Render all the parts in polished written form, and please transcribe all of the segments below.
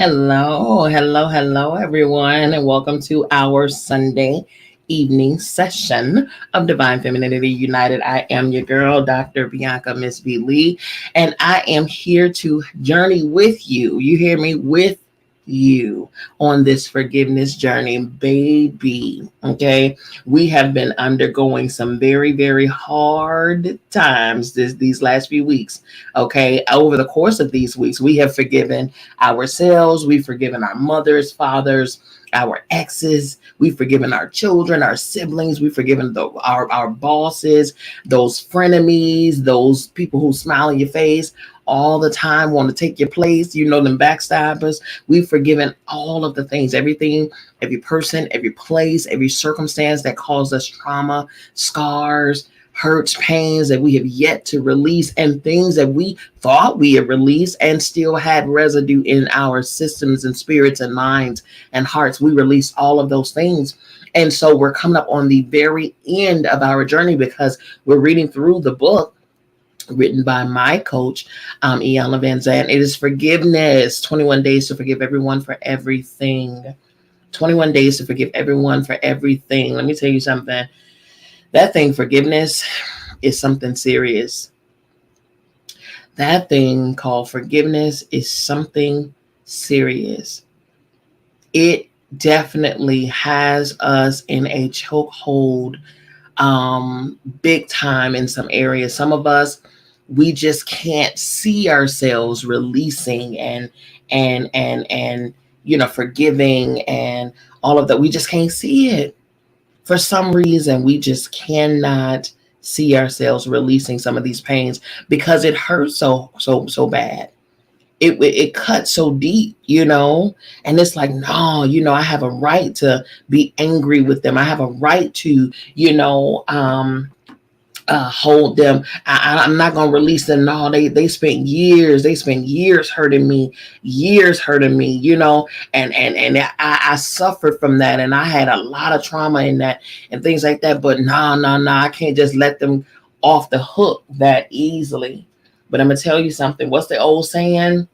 Hello, everyone, and welcome to our Sunday evening session of Divine Femininity United. I am your girl, Dr. Bianca, Miss V. Lee, and I am here to journey with you. You hear me? With you on this forgiveness journey, baby. Okay, we have been undergoing some very hard times these last few weeks. Okay, over the course of these weeks, we have forgiven ourselves, we've forgiven our mothers, fathers, our exes, we've forgiven our children, our siblings, we've forgiven our bosses, those frenemies, those people who smile in your face all the time, want to take your place, them backstabbers. We've forgiven all of the things, everything, every person, every place, every circumstance that caused us trauma, scars, hurts, pains that we have yet to release, and things that we thought we had released and still had residue in our systems and spirits and minds and hearts. We released all of those things. And so we're coming up on the very end of our journey because we're reading through the book written by my coach, Iana Van Zandt. It is Forgiveness, 21 Days to Forgive Everyone for Everything. 21 Days to Forgive Everyone for Everything. Let me tell you something. That thing, forgiveness, is something serious. That thing called forgiveness is something serious. It definitely has us in a chokehold, big time in some areas. Some of us, we just can't see ourselves releasing and forgiving and all of that. We just can't see it. For some reason, we just cannot see ourselves releasing some of these pains because it hurts so bad. It cuts so deep, and it's like, no, I have a right to be angry with them. I have a right to, hold them. I'm not gonna release them. No, they spent years hurting me, and I suffered from that, and I had a lot of trauma in that and things like that. But no, I can't just let them off the hook that easily. But I'm gonna tell you something. What's the old saying?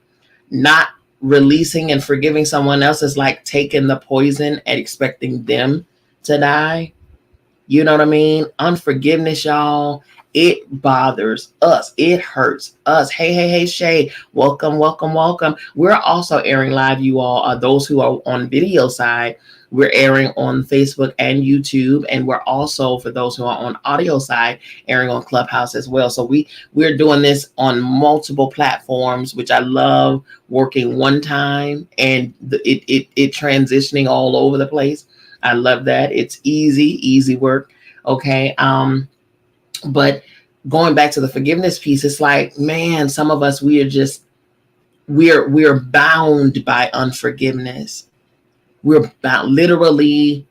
Not releasing and forgiving someone else is like taking the poison and expecting them to die. You know what I mean? Unforgiveness, y'all. It bothers us. It hurts us. Hey, Shay. Welcome. We're also airing live, you all. Those who are on video side, we're airing on Facebook and YouTube. And we're also, for those who are on audio side, airing on Clubhouse as well. So we're doing this on multiple platforms, which I love, working one time and it transitioning all over the place. I love that. It's easy work. Okay. But going back to the forgiveness piece, it's like, man, some of us, we're bound by unforgiveness. We're literally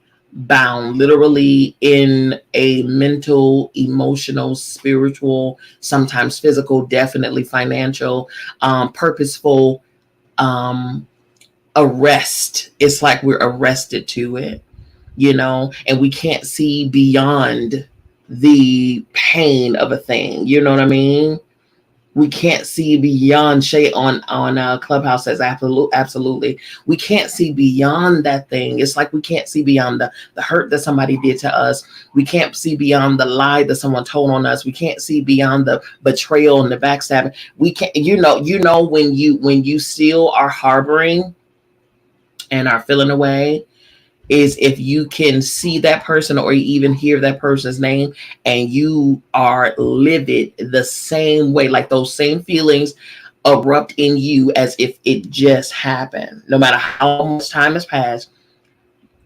in a mental, emotional, spiritual, sometimes physical, definitely financial, purposeful, arrest. It's like we're arrested to it. And we can't see beyond the pain of a thing. You know what I mean? We can't see beyond. Shay on Clubhouse says absolutely. We can't see beyond that thing. It's like we can't see beyond the hurt that somebody did to us. We can't see beyond the lie that someone told on us. We can't see beyond the betrayal and the backstabbing. We can't. When you still are harboring and are feeling away, is if you can see that person or even hear that person's name and you are livid the same way, like those same feelings erupt in you as if it just happened. No matter how much time has passed,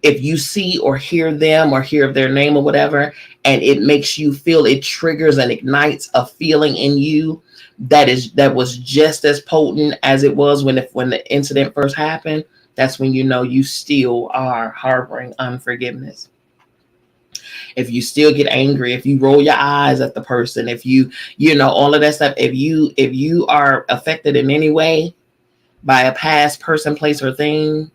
if you see or hear them or hear their name or whatever, and it makes you feel, it triggers and ignites a feeling in you that was just as potent as it was when the incident first happened. That's when you still are harboring unforgiveness. If you still get angry, if you roll your eyes at the person, if all of that stuff, if you are affected in any way by a past person, place, or thing,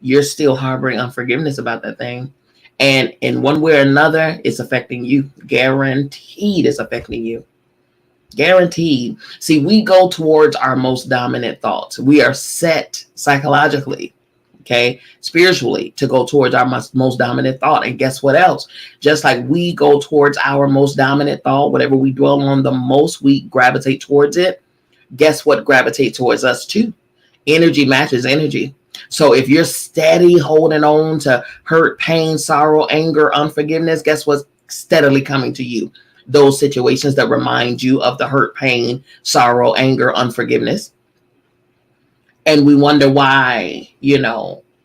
you're still harboring unforgiveness about that thing. And in one way or another, it's affecting you. Guaranteed it's affecting you. Guaranteed. See, we go towards our most dominant thoughts. We are set psychologically, okay, spiritually, to go towards our most dominant thought. And guess what else? Just like we go towards our most dominant thought, whatever we dwell on the most, we gravitate towards it. Guess what gravitates towards us too? Energy matches energy. So if you're steady holding on to hurt, pain, sorrow, anger, unforgiveness, guess what's steadily coming to you? Those situations that remind you of the hurt, pain, sorrow, anger, unforgiveness. And we wonder why,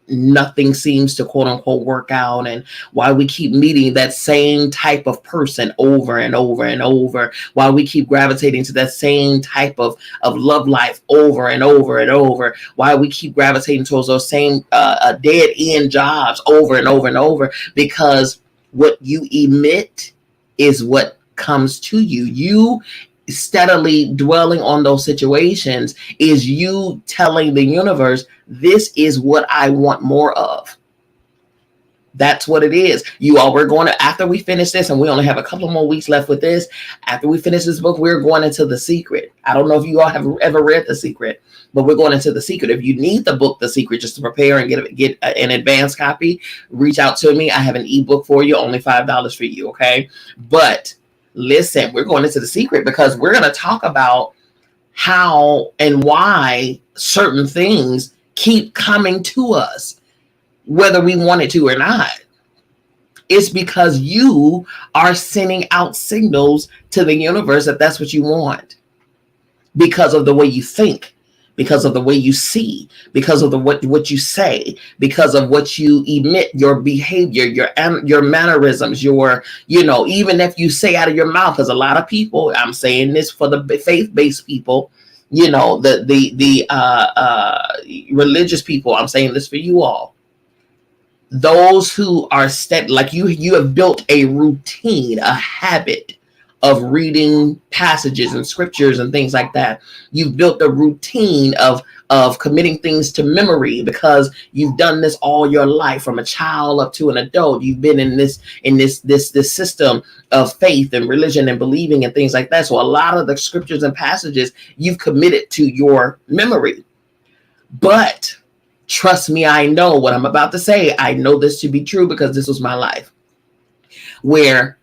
nothing seems to quote unquote work out, and why we keep meeting that same type of person over and over and over, why we keep gravitating to that same type of love life over and over and over, why we keep gravitating towards those same dead end jobs over and over and over, because what you emit is what comes to you. You steadily dwelling on those situations is you telling the universe, this is what I want more of. That's what it is. We're going to, after we finish this, and we only have a couple more weeks left with this, after we finish this book, we're going into The Secret. I don't know if you all have ever read The Secret, but we're going into The Secret. If you need the book, The Secret, just to prepare and get an advanced copy, reach out to me. I have an ebook for you, only $5 for you, okay? But listen, we're going into The Secret because we're going to talk about how and why certain things keep coming to us, whether we want it to or not. It's because you are sending out signals to the universe that that's what you want, because of the way you think, because of the way you see, because of what you say, because of what you emit, your behavior, your mannerisms, even if you say out of your mouth, because a lot of people, I'm saying this for the faith-based people, the religious people, I'm saying this for you all. Those who are like you have built a routine, a habit of reading passages and scriptures and things like that. You've built a routine of committing things to memory because you've done this all your life, from a child up to an adult. You've been in this system of faith and religion and believing and things like that. So a lot of the scriptures and passages you've committed to your memory. But trust me, I know what I'm about to say. I know this to be true because this was my life, where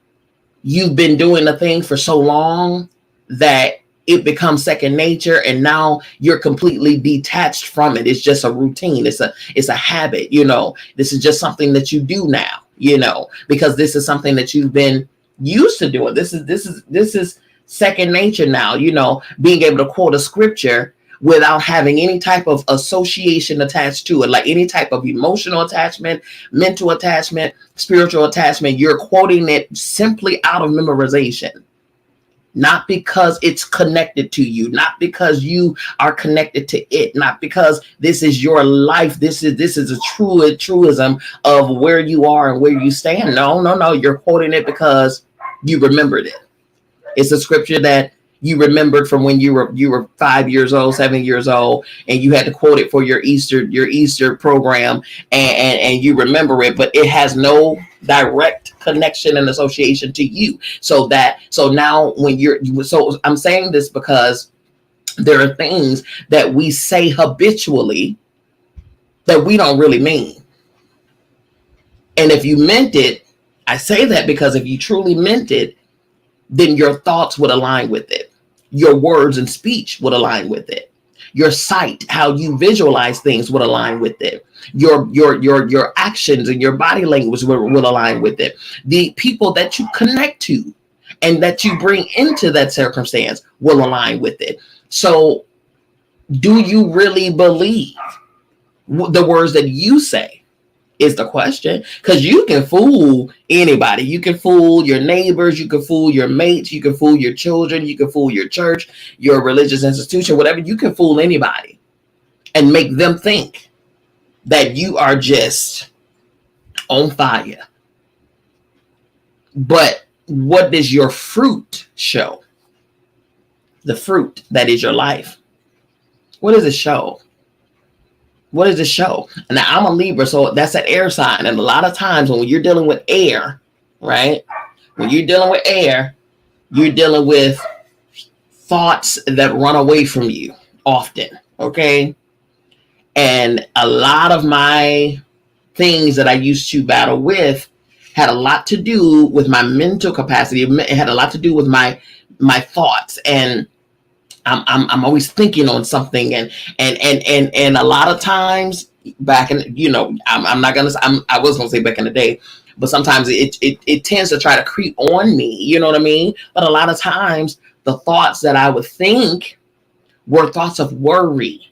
you've been doing a thing for so long that it becomes second nature, and now you're completely detached from it. It's just a routine. It's a habit. This is just something that you do now. Because this is something that you've been used to doing. This is second nature now. Being able to quote a scripture without having any type of association attached to it, like any type of emotional attachment, mental attachment, spiritual attachment. You're quoting it simply out of memorization, not because it's connected to you, not because you are connected to it, not because this is your life. This is a truism of where you are and where you stand. No. You're quoting it because you remembered it. It's a scripture that you remembered from when you were 5 years old, 7 years old, and you had to quote it for your Easter program, and you remember it, but it has no direct connection and association to you. So now so I'm saying this because there are things that we say habitually that we don't really mean. And if you meant it, I say that because if you truly meant it, then your thoughts would align with it. Your words and speech would align with it. Your sight, how you visualize things, would align with it. Your actions and your body language will align with it. The people that you connect to and that you bring into that circumstance will align with it. So, do you really believe the words that you say? Is the question, because you can fool anybody. You can fool your neighbors, you can fool your mates, you can fool your children, you can fool your church, your religious institution, whatever. You can fool anybody and make them think that you are just on fire. But what does your fruit show? The fruit that is your life. What does it show? What does it show? Now, I'm a Libra, so that's an air sign. And a lot of times when you're dealing with air, right? When you're dealing with air, you're dealing with thoughts that run away from you often. Okay. And a lot of my things that I used to battle with had a lot to do with my mental capacity. It had a lot to do with my thoughts, and I'm always thinking on something, and a lot of times back in, I was gonna say back in the day, but sometimes it tends to try to creep on me, you know what I mean? But a lot of times the thoughts that I would think were thoughts of worry.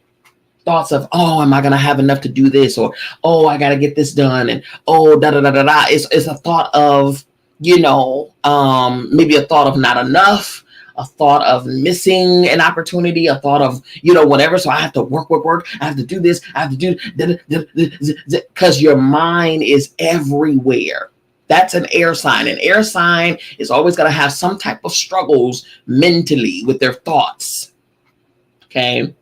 Thoughts of, oh, am I gonna have enough to do this, or oh, I gotta get this done, and oh, da da da da da. It's a thought of, maybe a thought of not enough, a thought of missing an opportunity, a thought of, whatever. So I have to work. I have to do this. I have to do, because your mind is everywhere. That's an air sign. An air sign is always gonna have some type of struggles mentally with their thoughts. Okay.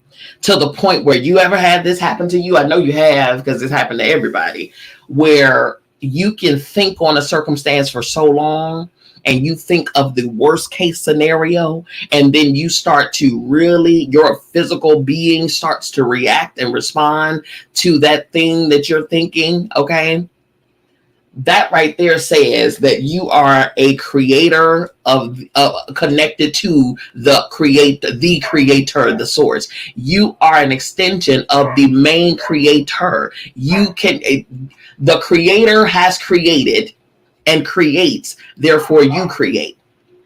To the point where you ever had this happen to you? I know you have, because it's happened to everybody, where you can think on a circumstance for so long and you think of the worst case scenario, and then you start to really, your physical being starts to react and respond to that thing that you're thinking. Okay. That right there says that you are a creator of connected to the creator, the source. You are an extension of the main creator. The creator has created and creates, therefore you create.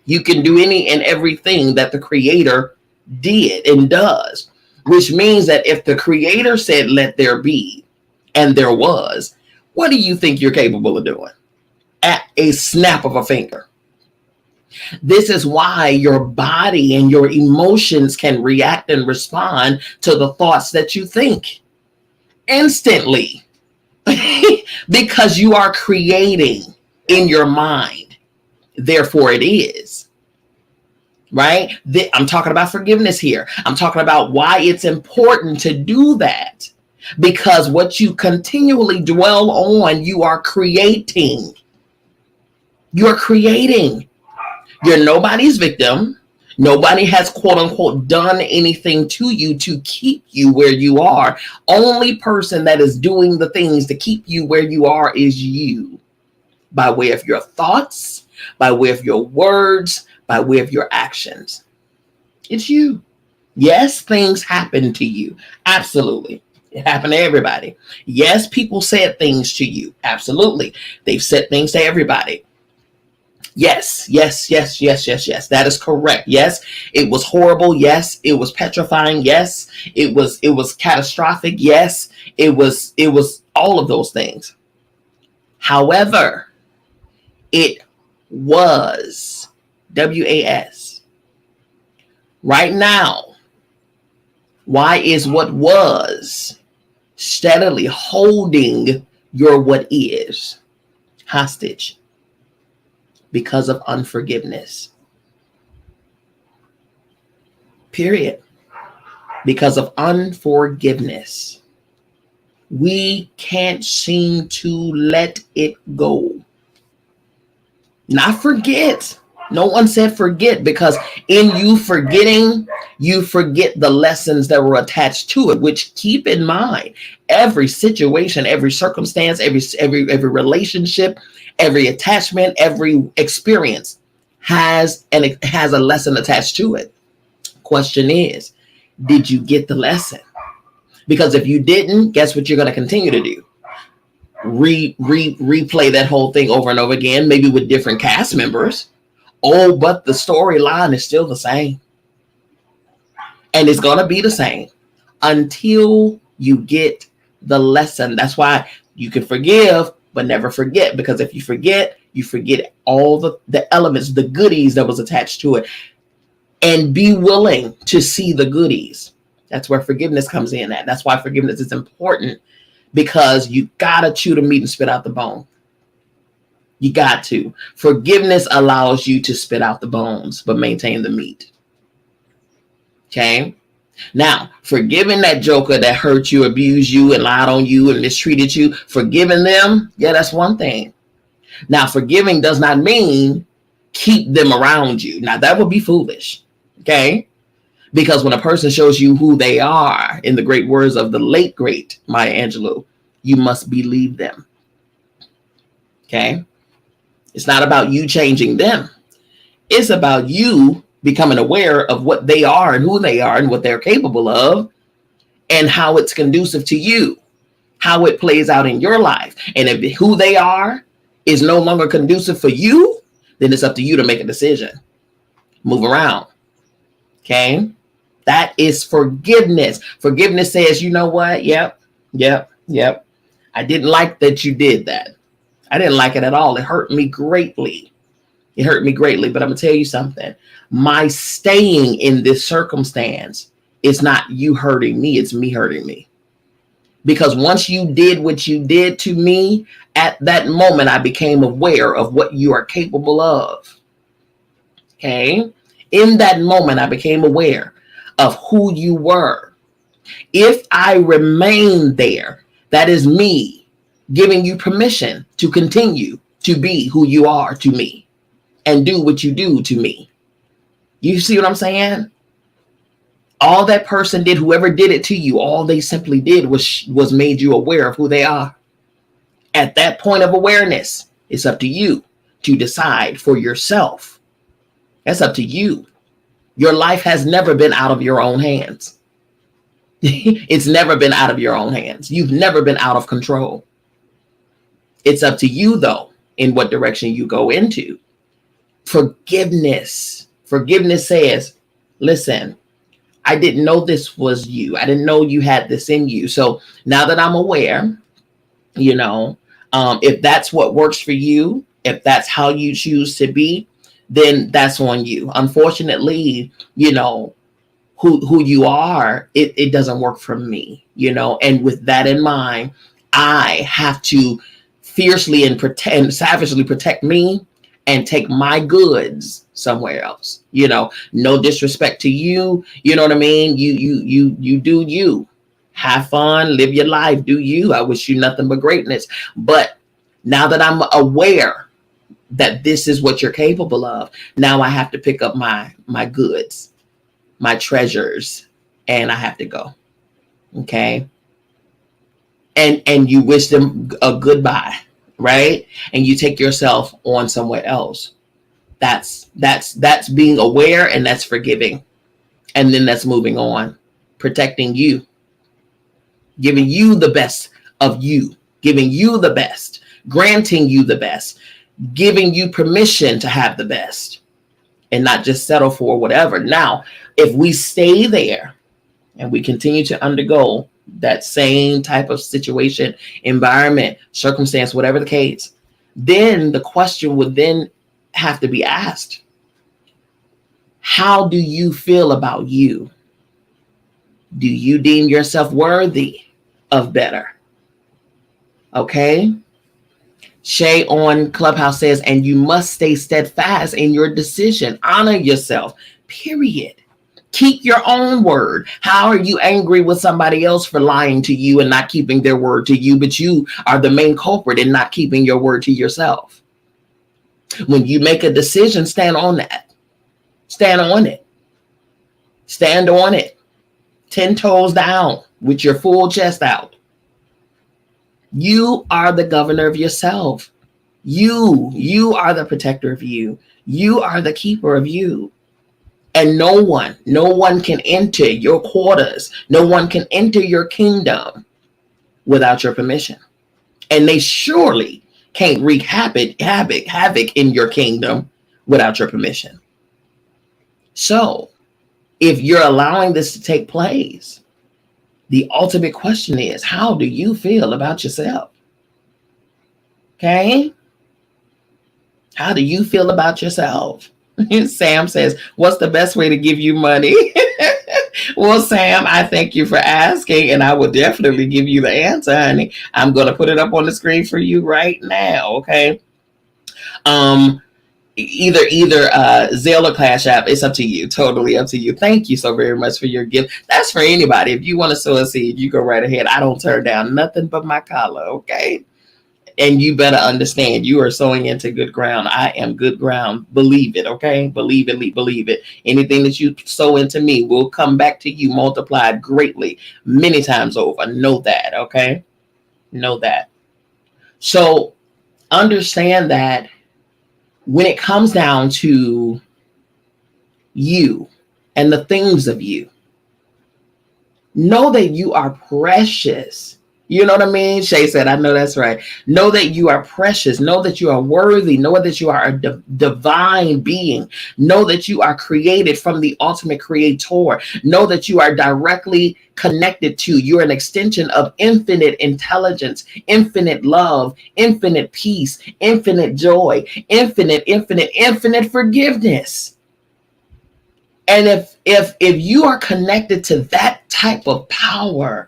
You can do any and everything that the creator did and does, which means that if the creator said, let there be, and there was, what do you think you're capable of doing? At a snap of a finger. This is why your body and your emotions can react and respond to the thoughts that you think instantly. Because you are creating in your mind. Therefore it is. Right? I'm talking about forgiveness here. I'm talking about why it's important to do that. Because what you continually dwell on, you are creating. You're creating. You're nobody's victim. Nobody has, quote unquote, done anything to you to keep you where you are. Only person that is doing the things to keep you where you are is you. By way of your thoughts, by way of your words, by way of your actions. It's you. Yes, things happen to you. Absolutely. It happened to everybody. Yes, people said things to you. Absolutely. They've said things to everybody. Yes. That is correct. Yes, it was horrible. Yes, it was petrifying. Yes, it was catastrophic. Yes, it was all of those things. However, it was WAS. Right now, why is what was steadily holding your what is hostage? Because of unforgiveness. Period. Because of unforgiveness. We can't seem to let it go. Not forget. No one said forget, because in you forgetting, you forget the lessons that were attached to it, which, keep in mind, every situation, every circumstance, every relationship, every attachment, every experience has a lesson attached to it. Question is, did you get the lesson? Because if you didn't, guess what you're going to continue to do? Replay that whole thing over and over again, maybe with different cast members. Oh, but the storyline is still the same. And it's going to be the same until you get the lesson. That's why you can forgive, but never forget. Because if you forget all the elements, the goodies that was attached to it. And be willing to see the goodies. That's where forgiveness comes in at. That's why forgiveness is important. Because you got to chew the meat and spit out the bone. You got to. Forgiveness allows you to spit out the bones, but maintain the meat. Okay? Now, forgiving that joker that hurt you, abused you, and lied on you, and mistreated you, forgiving them, yeah, that's one thing. Now, forgiving does not mean keep them around you. Now, that would be foolish. Okay? Because when a person shows you who they are, in the great words of the late, great Maya Angelou, you must believe them. Okay? It's not about you changing them. It's about you becoming aware of what they are and who they are and what they're capable of and how it's conducive to you, how it plays out in your life. And if who they are is no longer conducive for you, then it's up to you to make a decision. Move around. Okay? That is forgiveness. Forgiveness says, you know what? Yep. I didn't like that you did that. I didn't like it at all. It hurt me greatly. But I'm going to tell you something. My staying in this circumstance is not you hurting me. It's me hurting me. Because once you did what you did to me, at that moment, I became aware of what you are capable of. Okay? In that moment, I became aware of who you were. If I remain there, that is me giving you permission to continue to be who you are to me and do what you do to me. You see what I'm saying? All that person did, whoever did it to you, all they simply did was made you aware of who they are. At that point of awareness, it's up to you to decide for yourself. That's up to you. Your life has never been out of your own hands. It's never been out of your own hands. You've never been out of control. It's up to you, though, in what direction you go into. Forgiveness. Forgiveness says, listen, I didn't know this was you. I didn't know you had this in you. So now that I'm aware, if that's what works for you, if that's how you choose to be, then that's on you. Unfortunately, who you are, it doesn't work for me, and with that in mind, I have to fiercely and savagely protect me and take my goods somewhere else. No disrespect to you. You know what I mean? You do you. Have fun, live your life, do you. I wish you nothing but greatness. But now that I'm aware that this is what you're capable of, now I have to pick up my goods, my treasures, and I have to go. Okay? And you wish them a goodbye, right? And you take yourself on somewhere else. That's being aware, and that's forgiving. And then that's moving on, protecting you, giving you the best of you, giving you the best, granting you the best, giving you permission to have the best and not just settle for whatever. Now, if we stay there and we continue to undergo that same type of situation, environment, circumstance, whatever the case, then the question would then have to be asked. How do you feel about you? Do you deem yourself worthy of better? Okay. Shay on Clubhouse says, and you must stay steadfast in your decision. Honor yourself, period. Keep your own word. How are you angry with somebody else for lying to you and not keeping their word to you, but you are the main culprit in not keeping your word to yourself? When you make a decision, stand on that. Stand on it. Stand on it. 10 toes down with your full chest out. You are the governor of yourself. You are the protector of you. You are the keeper of you. And no one can enter your quarters. No one can enter your kingdom without your permission. And they surely can't wreak havoc in your kingdom without your permission. So if you're allowing this to take place, the ultimate question is, how do you feel about yourself? Okay? How do you feel about yourself? Sam says, what's the best way to give you money? Well, Sam, I thank you for asking, and I will definitely give you the answer, honey. I'm going to put it up on the screen for you right now, okay? Either Zelle or Cash App. It's up to you. Totally up to you. Thank you so very much for your gift. That's for anybody. If you want to sow a seed, you go right ahead. I don't turn down nothing but my collar, okay? And you better understand, you are sowing into good ground. I am good ground. Believe it, okay? Believe it, believe it. Anything that you sow into me will come back to you multiplied greatly, many times over. Know that, okay? Know that. So understand that when it comes down to you and the things of you, know that you are precious. You know what I mean? Shay said, I know that's right. Know that you are precious. Know that you are worthy. Know that you are a divine being. Know that you are created from the ultimate creator. Know that you are directly connected to. You're an extension of infinite intelligence, infinite love, infinite peace, infinite joy, infinite forgiveness. And if you are connected to that type of power,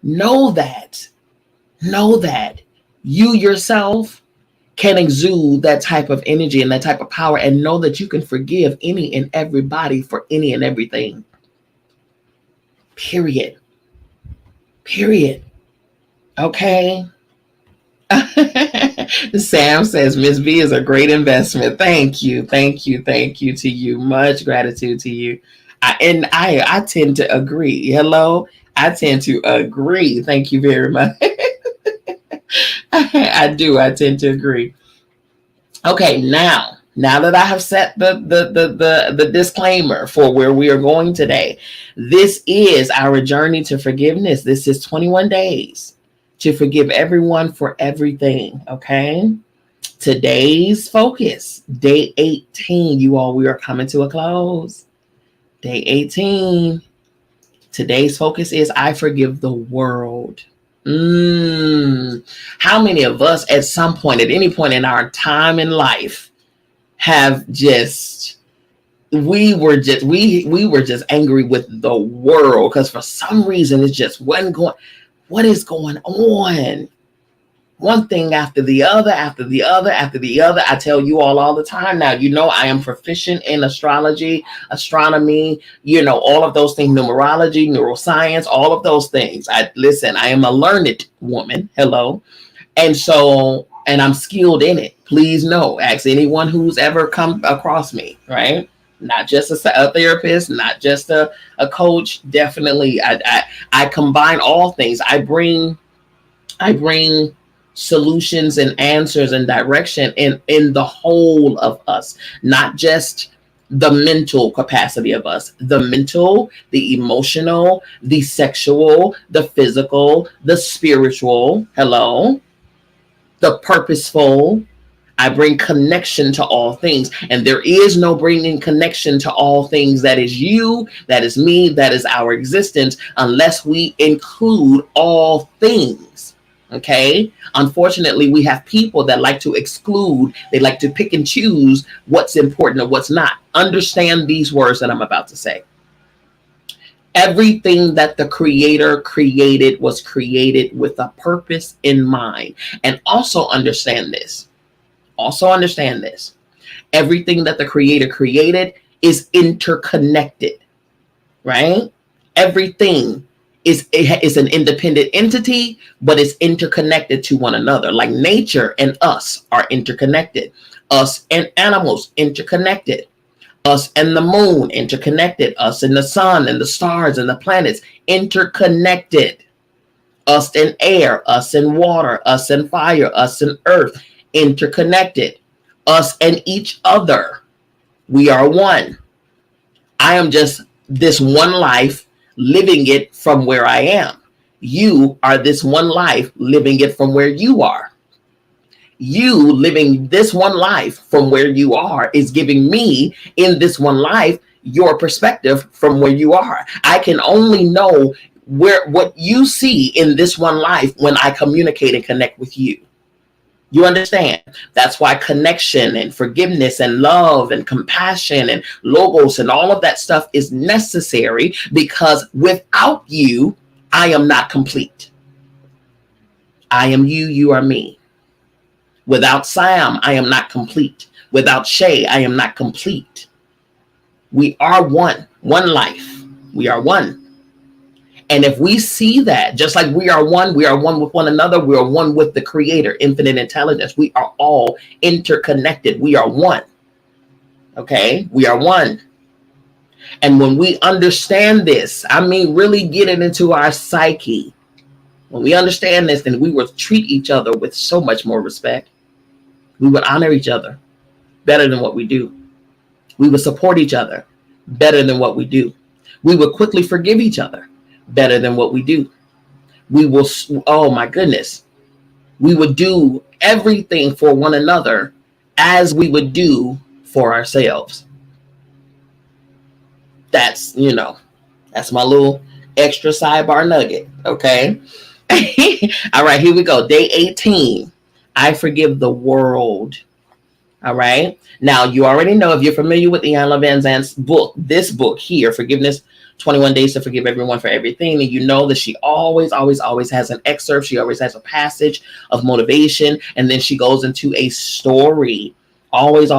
know that you yourself can exude that type of energy and that type of power, and know that you can forgive any and everybody for any and everything. Period. Okay. Sam says Miss B is a great investment. Thank you to you. Much gratitude to you. I tend to agree. Hello, I tend to agree. Thank you very much. I do. I tend to agree. Okay, now that I have set the disclaimer for where we are going today, this is our journey to forgiveness. This is 21 days to forgive everyone for everything. Okay. Today's focus, day 18, you all, we are coming to a close. Day 18. Today's focus is I forgive the world. How many of us at some point, at any point in our time in life, have just we were just angry with the world because for some reason it just wasn't going. What is going on? One thing after the other, after the other, after the other. I tell you all the time now, I am proficient in astrology, astronomy, all of those things, numerology, neuroscience, all of those things. I am a learned woman. Hello. And I'm skilled in it. Please know, ask anyone who's ever come across me, right? Not just a therapist, not just a coach. Definitely, I combine all things. I bring solutions and answers and direction in the whole of us, not just the mental capacity of us, the mental, the emotional, the sexual, the physical, the spiritual, the purposeful. I bring connection to all things, and there is no bringing connection to all things that is you, that is me, that is our existence, unless we include all things. Okay. Unfortunately, we have people that like to exclude. They like to pick and choose what's important and what's not. Understand these words that I'm about to say. Everything that the Creator created was created with a purpose in mind. And also understand this. Everything that the Creator created is interconnected, right? Everything is an independent entity, but it's interconnected to one another. Like nature and us are interconnected. Us and animals interconnected. Us and the moon interconnected. Us and the sun and the stars and the planets interconnected. Us and air, us and water, us and fire, us and earth interconnected. Us and each other. We are one. I am just this one life living it from where I am. You are this one life living it from where you are. You living this one life from where you are is giving me in this one life your perspective from where you are. I can only know what you see in this one life when I communicate and connect with you. You understand? That's why connection and forgiveness and love and compassion and logos and all of that stuff is necessary, because without you, I am not complete. I am you, you are me. Without Sam, I am not complete. Without Shay, I am not complete. We are one life. We are one. And if we see that, just like we are one with one another, we are one with the Creator, infinite intelligence. We are all interconnected. We are one. Okay? We are one. And when we understand this, I mean, really get it into our psyche. When we understand this, then we will treat each other with so much more respect. We would honor each other better than what we do. We would support each other better than what we do. We would quickly forgive each other better than what we do. We will, oh my goodness, we would do everything for one another as we would do for ourselves. That's, that's my little extra sidebar nugget. Okay. All right, here we go. Day 18. I forgive the world. All right. Now, you already know, if you're familiar with Iyanla Vanzant's book, this book here, Forgiveness, 21 Days to Forgive Everyone for Everything. And you know that she always has an excerpt. She always has a passage of motivation. And then she goes into a story. Always.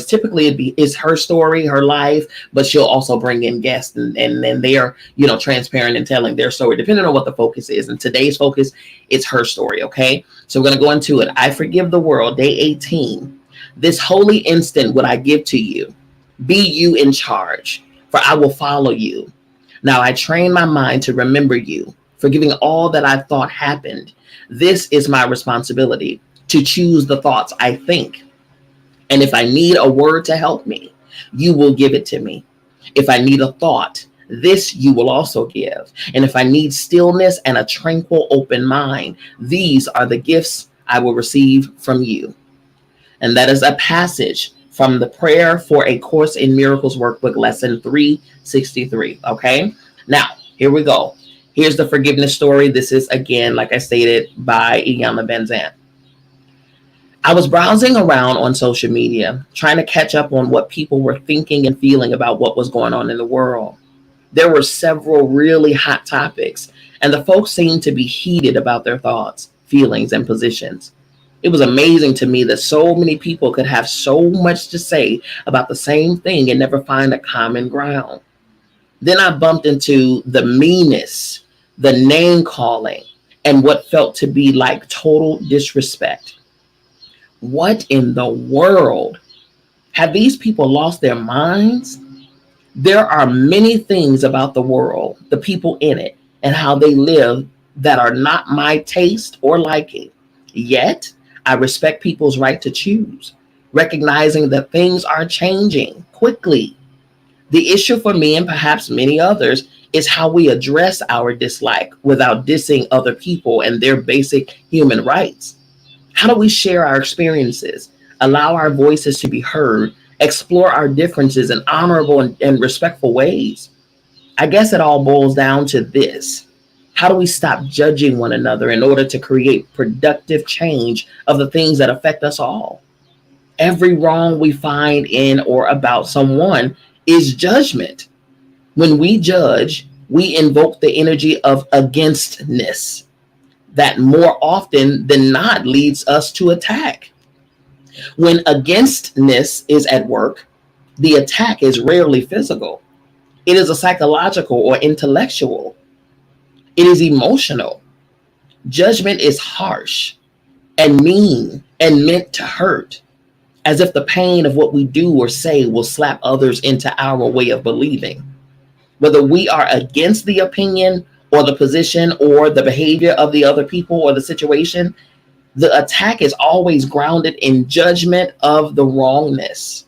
Typically, it's her story, her life, but she'll also bring in guests and then they are, transparent and telling their story, depending on what the focus is. And today's focus, it's her story. Okay. So we're going to go into it. I forgive the world. Day 18. This holy instant would I give to you. Be you in charge, for I will follow you. Now I train my mind to remember you, forgiving all that I thought happened. This is my responsibility, to choose the thoughts I think. And if I need a word to help me, you will give it to me. If I need a thought, this you will also give. And if I need stillness and a tranquil, open mind, these are the gifts I will receive from you. And that is a passage from the Prayer for a Course in Miracles Workbook, lesson 363. Okay. Now, here we go. Here's the forgiveness story. This is, again, like I stated, by Iyanla Vanzant. I was browsing around on social media, trying to catch up on what people were thinking and feeling about what was going on in the world. There were several really hot topics, and the folks seemed to be heated about their thoughts, feelings, and positions. It was amazing to me that so many people could have so much to say about the same thing and never find a common ground. Then I bumped into the meanness, the name calling, and what felt to be like total disrespect. What in the world? Have these people lost their minds? There are many things about the world, the people in it, and how they live that are not my taste or liking. Yet, I respect people's right to choose, recognizing that things are changing quickly. The issue for me, and perhaps many others, is how we address our dislike without dissing other people and their basic human rights. How do we share our experiences, allow our voices to be heard, explore our differences in honorable and respectful ways? I guess it all boils down to this. How do we stop judging one another in order to create productive change of the things that affect us all? Every wrong we find in or about someone is judgment. When we judge, we invoke the energy of againstness that more often than not leads us to attack. When againstness is at work, the attack is rarely physical. It is a psychological or intellectual. It is emotional. Judgment is harsh and mean and meant to hurt, as if the pain of what we do or say will slap others into our way of believing. Whether we are against the opinion or the position or the behavior of the other people or the situation, the attack is always grounded in judgment of the wrongness.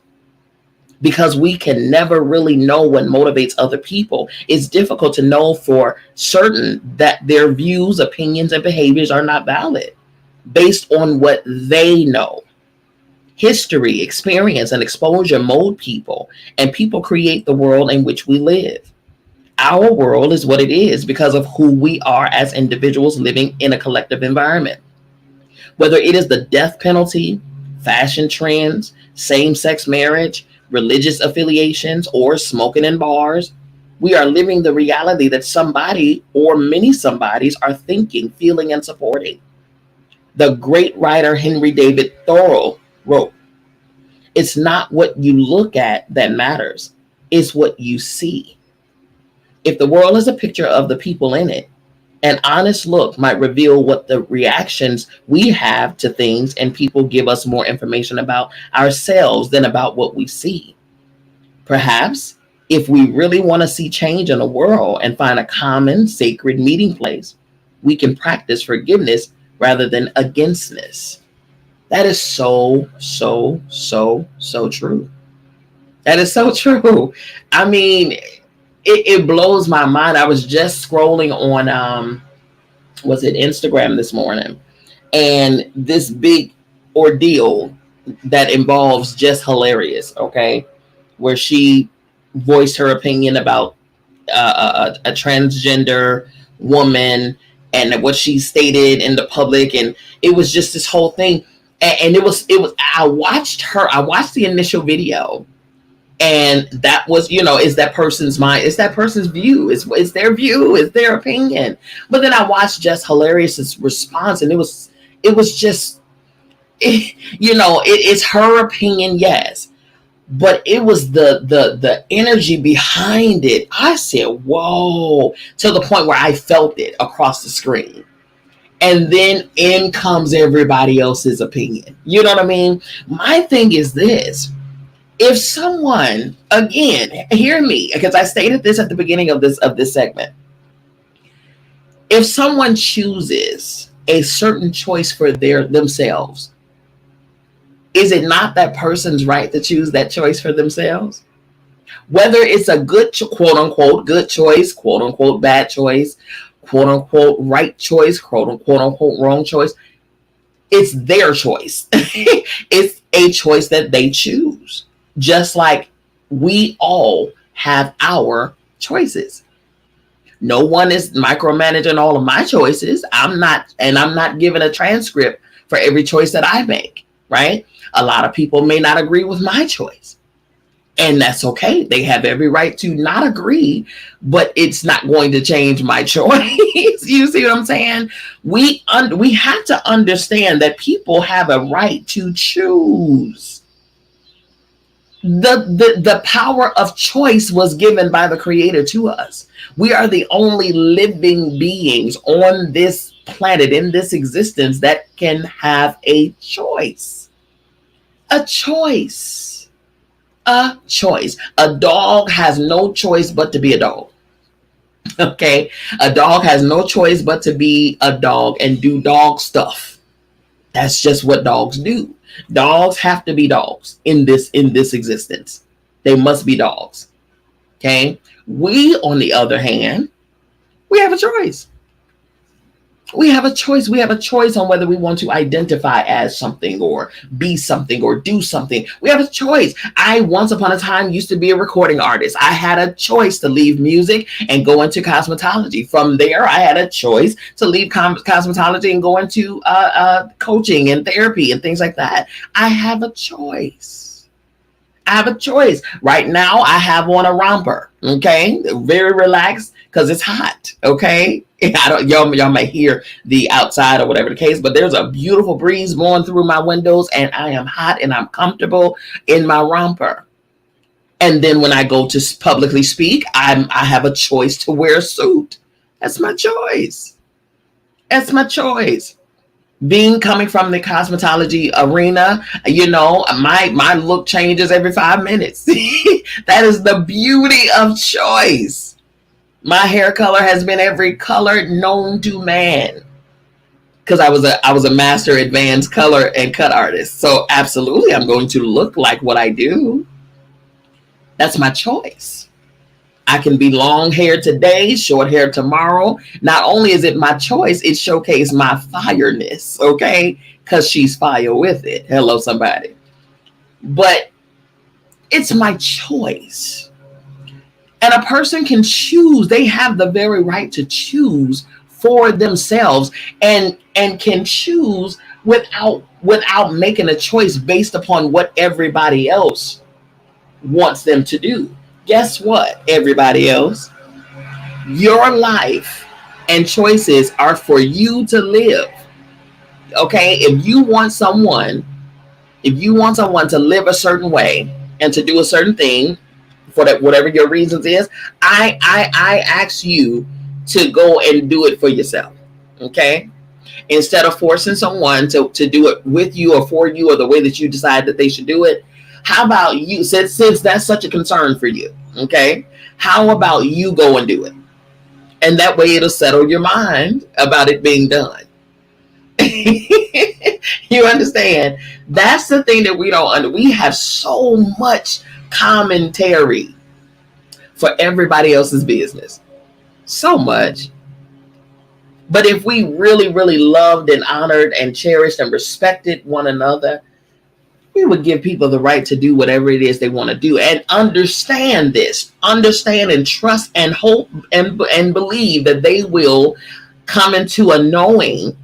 Because we can never really know what motivates other people. It's difficult to know for certain that their views, opinions, and behaviors are not valid based on what they know. History, experience, and exposure mold people, and people create the world in which we live. Our world is what it is because of who we are as individuals living in a collective environment. Whether it is the death penalty, fashion trends, same-sex marriage, religious affiliations, or smoking in bars, we are living the reality that somebody or many somebodies are thinking, feeling, and supporting. The great writer Henry David Thoreau wrote, "It's not what you look at that matters, it's what you see." If the world is a picture of the people in it, an honest look might reveal what the reactions we have to things, and people give us more information about ourselves than about what we see. Perhaps if we really want to see change in the world and find a common sacred meeting place, we can practice forgiveness rather than againstness. That is so, so, so, so true. That is so true. I mean, it blows my mind. I was just scrolling on was it Instagram this morning, and this big ordeal that involves just hilarious, okay, where she voiced her opinion about a transgender woman and what she stated in the public, and it was just this whole thing. And it was I watched the initial video, and that was, is that person's mind, it's that person's view, it's their view, it's their opinion. But then I watched Just Hilarious's response, and it was just it's her opinion, yes, but it was the energy behind it. I said, whoa, to the point where I felt it across the screen. And then in comes everybody else's opinion. You know what I mean? My thing is this: if someone, again, hear me, because I stated this at the beginning of this segment. If someone chooses a certain choice for themselves, is it not that person's right to choose that choice for themselves? Whether it's a good, quote unquote, good choice, quote unquote, bad choice, quote unquote, right choice, quote unquote, wrong choice, it's their choice. It's a choice that they choose. Just like we all have our choices. No one is micromanaging all of my choices. I'm not giving a transcript for every choice that I make, right? A lot of people may not agree with my choice, and that's okay. They have every right to not agree, but it's not going to change my choice. You see what I'm saying? We have to understand that people have a right to choose. The power of choice was given by the Creator to us. We are the only living beings on this planet, in this existence, that can have a choice. A choice. A choice. A dog has no choice but to be a dog. Okay? A dog has no choice but to be a dog and do dog stuff. That's just what dogs do. Dogs have to be dogs in this existence. They must be dogs. Okay? We, on the other hand, we have a choice. We have a choice. We have a choice on whether we want to identify as something or be something or do something. We have a choice. I, once upon a time, used to be a recording artist. I had a choice to leave music and go into cosmetology. From there, I had a choice to leave cosmetology and go into coaching and therapy and things like that. I have a choice. I have a choice. Right now, I have on a romper. Okay, very relaxed because it's hot. Okay. I don't, y'all may hear the outside or whatever the case, but there's a beautiful breeze blowing through my windows, and I am hot and I'm comfortable in my romper. And then when I go to publicly speak, I have a choice to wear a suit. That's my choice. That's my choice. Coming from the cosmetology arena, my look changes every 5 minutes. That is the beauty of choice. My hair color has been every color known to man, because I was a master advanced color and cut artist. So absolutely, I'm going to look like what I do. That's my choice. I can be long hair today, short hair tomorrow. Not only is it my choice, it showcases my fireness, okay? Because she's fire with it. Hello, somebody. But it's my choice. And a person can choose. They have the very right to choose for themselves, and can choose without making a choice based upon what everybody else wants them to do. Guess what, everybody else? Your life and choices are for you to live. Okay? If you want someone to live a certain way and to do a certain thing, for that, whatever your reasons is, I ask you to go and do it for yourself. Okay? Instead of forcing someone to do it with you or for you or the way that you decide that they should do it, how about you, since that's such a concern for you, okay? How about you go and do it? And that way it'll settle your mind about it being done. You understand? That's the thing that we don't we have so much commentary for everybody else's business. So much. But if we really, really loved and honored and cherished and respected one another, we would give people the right to do whatever it is they want to do, and understand this, understand and trust and hope and believe that they will come into a knowing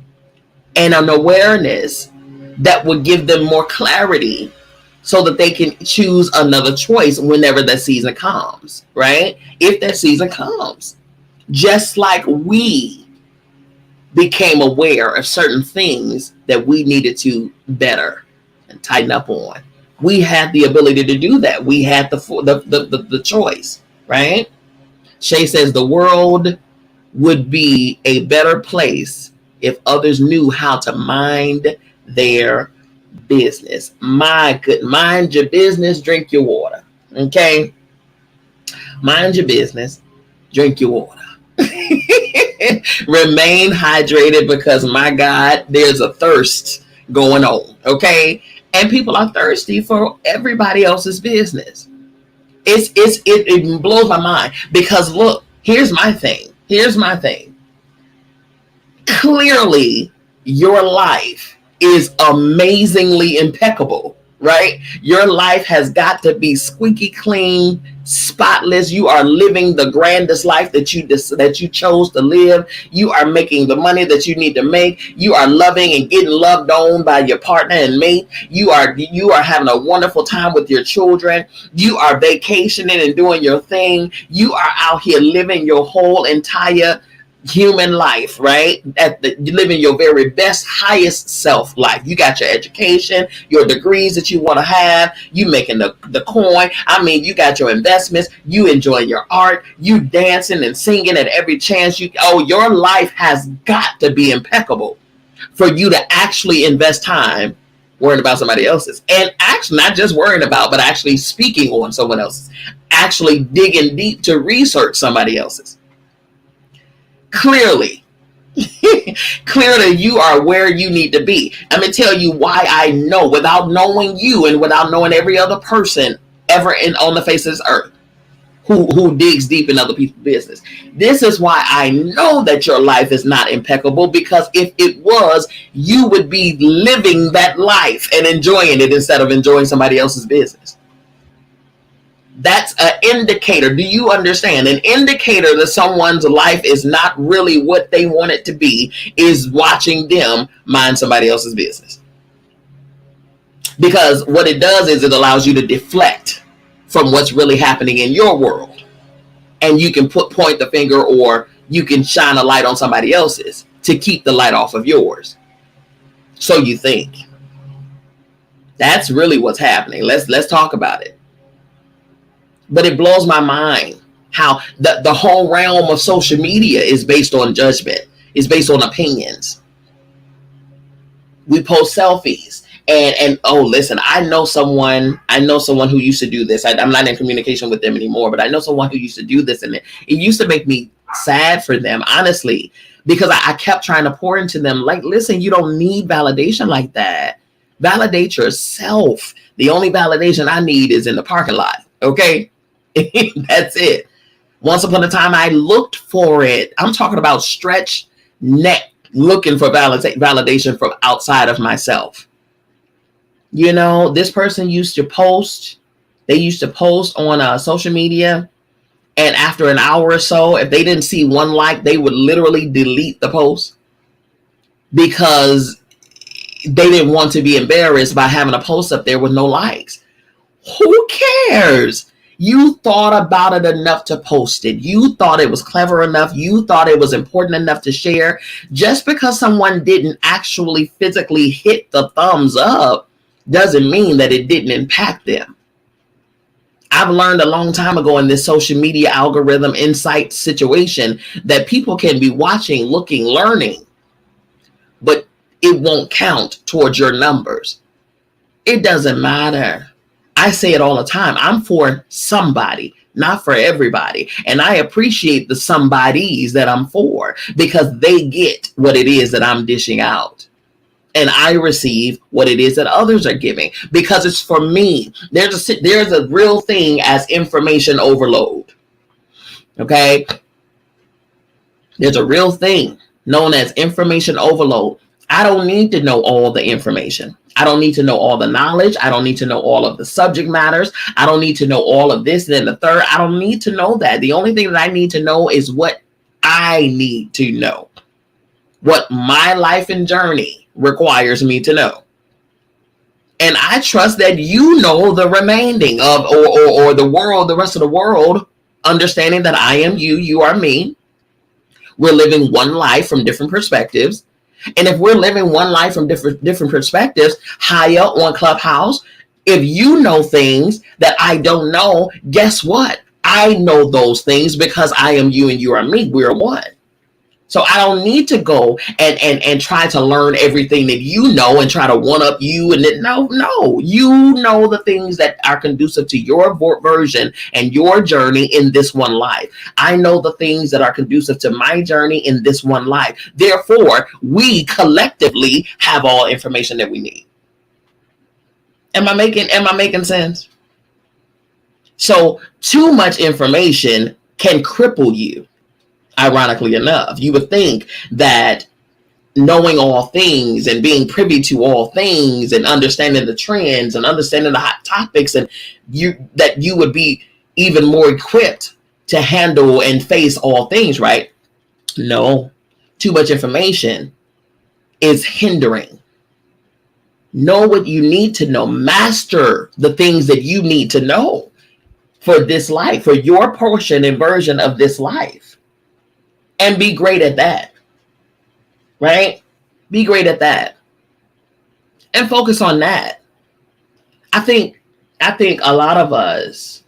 and an awareness that would give them more clarity so that they can choose another choice whenever that season comes, right? If that season comes, just like we became aware of certain things that we needed to better and tighten up on. We had the ability to do that. We had the choice, right? Shay says the world would be a better place if others knew how to mind their business. My good, mind your business, drink your water. Okay? Mind your business, drink your water. Remain hydrated, because my God, there's a thirst going on, okay? And people are thirsty for everybody else's business. It blows my mind, because look, here's my thing. Clearly, your life is amazingly impeccable, right? Your life has got to be squeaky clean, spotless. You are living the grandest life that you chose to live. You are making the money that you need to make. You are loving and getting loved on by your partner and mate. You are having a wonderful time with your children. You are vacationing and doing your thing. You are out here living your whole entire human life, right? Living your very best, highest self life. You got your education, your degrees that you want to have, you making the coin. I mean, you got your investments, you enjoying your art, you dancing and singing at every chance your life has got to be impeccable for you to actually invest time worrying about somebody else's, and actually not just worrying about, but actually speaking on someone else's, actually digging deep to research somebody else's. Clearly, you are where you need to be. I'm going to tell you why I know, without knowing you and without knowing every other person ever on the face of this earth who digs deep in other people's business. This is why I know that your life is not impeccable, because if it was, you would be living that life and enjoying it instead of enjoying somebody else's business. That's an indicator. Do you understand? An indicator that someone's life is not really what they want it to be is watching them mind somebody else's business. Because what it does is it allows you to deflect from what's really happening in your world. And you can point the finger, or you can shine a light on somebody else's to keep the light off of yours. So you think. That's really what's happening. Let's talk about it. But it blows my mind how the whole realm of social media is based on judgment. It's based on opinions. We post selfies and oh, listen, I know someone who used to do this. I'm not in communication with them anymore, but I know someone who used to do this, and it used to make me sad for them, honestly, because I kept trying to pour into them. Like, listen, you don't need validation like that. Validate yourself. The only validation I need is in the parking lot. Okay. That's it. Once upon a time, I looked for it. I'm talking about stretched neck, looking for validation from outside of myself. You know, this person used to post. They used to post on social media, and after an hour or so, if they didn't see one like, they would literally delete the post because they didn't want to be embarrassed by having a post up there with no likes. Who cares? You thought about it enough to post it. You thought it was clever enough. You thought it was important enough to share. Just because someone didn't actually physically hit the thumbs up doesn't mean that it didn't impact them. I've learned a long time ago in this social media algorithm insight situation that people can be watching, looking, learning, but it won't count towards your numbers. It doesn't matter. I say it all the time. I'm for somebody, not for everybody. And I appreciate the somebodies that I'm for because they get what it is that I'm dishing out. And I receive what it is that others are giving because it's for me. There's a real thing as information overload. Okay? There's a real thing known as information overload. I don't need to know all the information. I don't need to know all the knowledge. I don't need to know all of the subject matters. I don't need to know all of this and then the third. I don't need to know that. The only thing that I need to know is what I need to know. What my life and journey requires me to know. And I trust that you know the remaining of or the world, the rest of the world, understanding that I am you, you are me. We're living one life from different perspectives. And if we're living one life from different perspectives, higher on Clubhouse, if you know things that I don't know, guess what? I know those things because I am you and you are me. We're one. So I don't need to go and try to learn everything that you know and try to one up you. And then, no, you know the things that are conducive to your version and your journey in this one life. I know the things that are conducive to my journey in this one life. Therefore, we collectively have all information that we need. Am I making sense? So too much information can cripple you. Ironically enough, you would think that knowing all things and being privy to all things and understanding the trends and understanding the hot topics and that you would be even more equipped to handle and face all things, right? No, too much information is hindering. Know what you need to know. Master the things that you need to know for this life, for your portion and version of this life. And be great at that, right? Be great at that. And focus on that. I think a lot of us,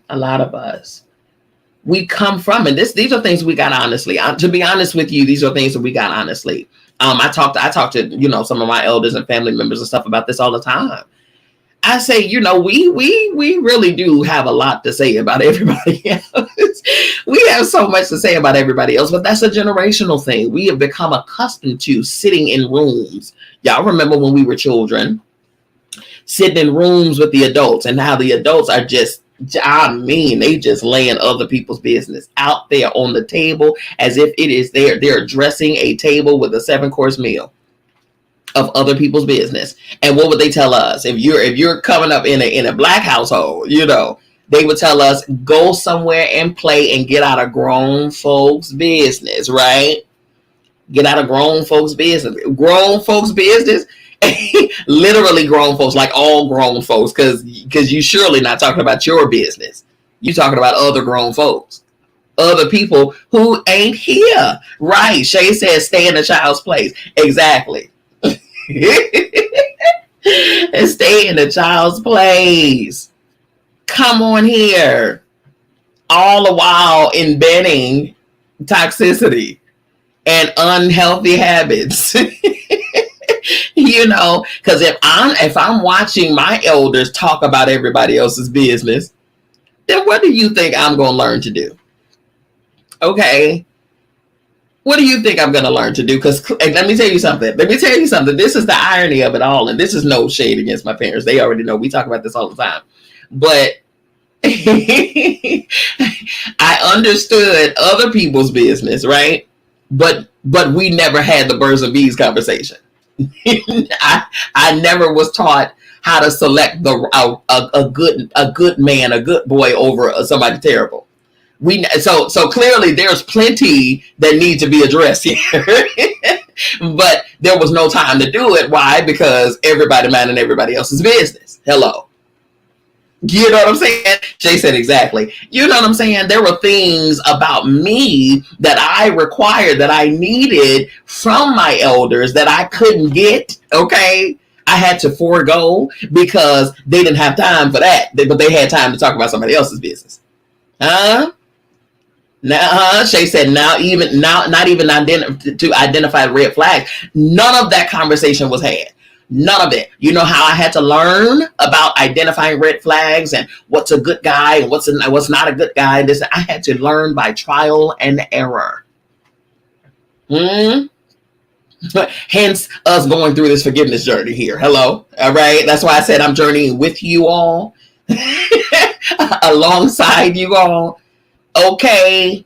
we come from, and these are things we got honestly. To be honest with you, these are things that we got honestly. I talk to some of my elders and family members and stuff about this all the time. I say, we really do have a lot to say about everybody else. We have so much to say about everybody else, but that's a generational thing. We have become accustomed to sitting in rooms. Y'all remember when we were children, sitting in rooms with the adults and how the adults are they just laying other people's business out there on the table as if it is they're addressing a table with a 7-course meal of other people's business. And what would they tell us? If you're coming up in a black household, they would tell us, go somewhere and play and get out of grown folks' business, right? Get out of grown folks' business. Grown folks' business, literally grown folks, like all grown folks, because you surely not talking about your business. You're talking about other grown folks. Other people who ain't here. Right. Shay says stay in the child's place. Exactly. And stay in the child's place. Come on here. All the while embedding toxicity and unhealthy habits. Because if I'm watching my elders talk about everybody else's business, then what do you think I'm going to learn to do? Okay. What do you think I'm going to learn to do? Because let me tell you something. This is the irony of it all. And this is no shade against my parents. They already know. We talk about this all the time. But I understood other people's business, right? But we never had the birds and bees conversation. I never was taught how to select a good man, a good boy over somebody terrible. So clearly there's plenty that need to be addressed here. But there was no time to do it. Why? Because everybody minding everybody else's business. Hello. You know what I'm saying? Jay said exactly. You know what I'm saying? There were things about me that I required, that I needed from my elders that I couldn't get. Okay. I had to forego because they didn't have time for that, but they had time to talk about somebody else's business. Huh? Now, Shay said, not even to identify red flags. None of that conversation was had. None of it. You know how I had to learn about identifying red flags and what's a good guy and what's not a good guy. This I had to learn by trial and error. Hence us going through this forgiveness journey here. Hello. All right. That's why I said I'm journeying with you all, alongside you all. Okay.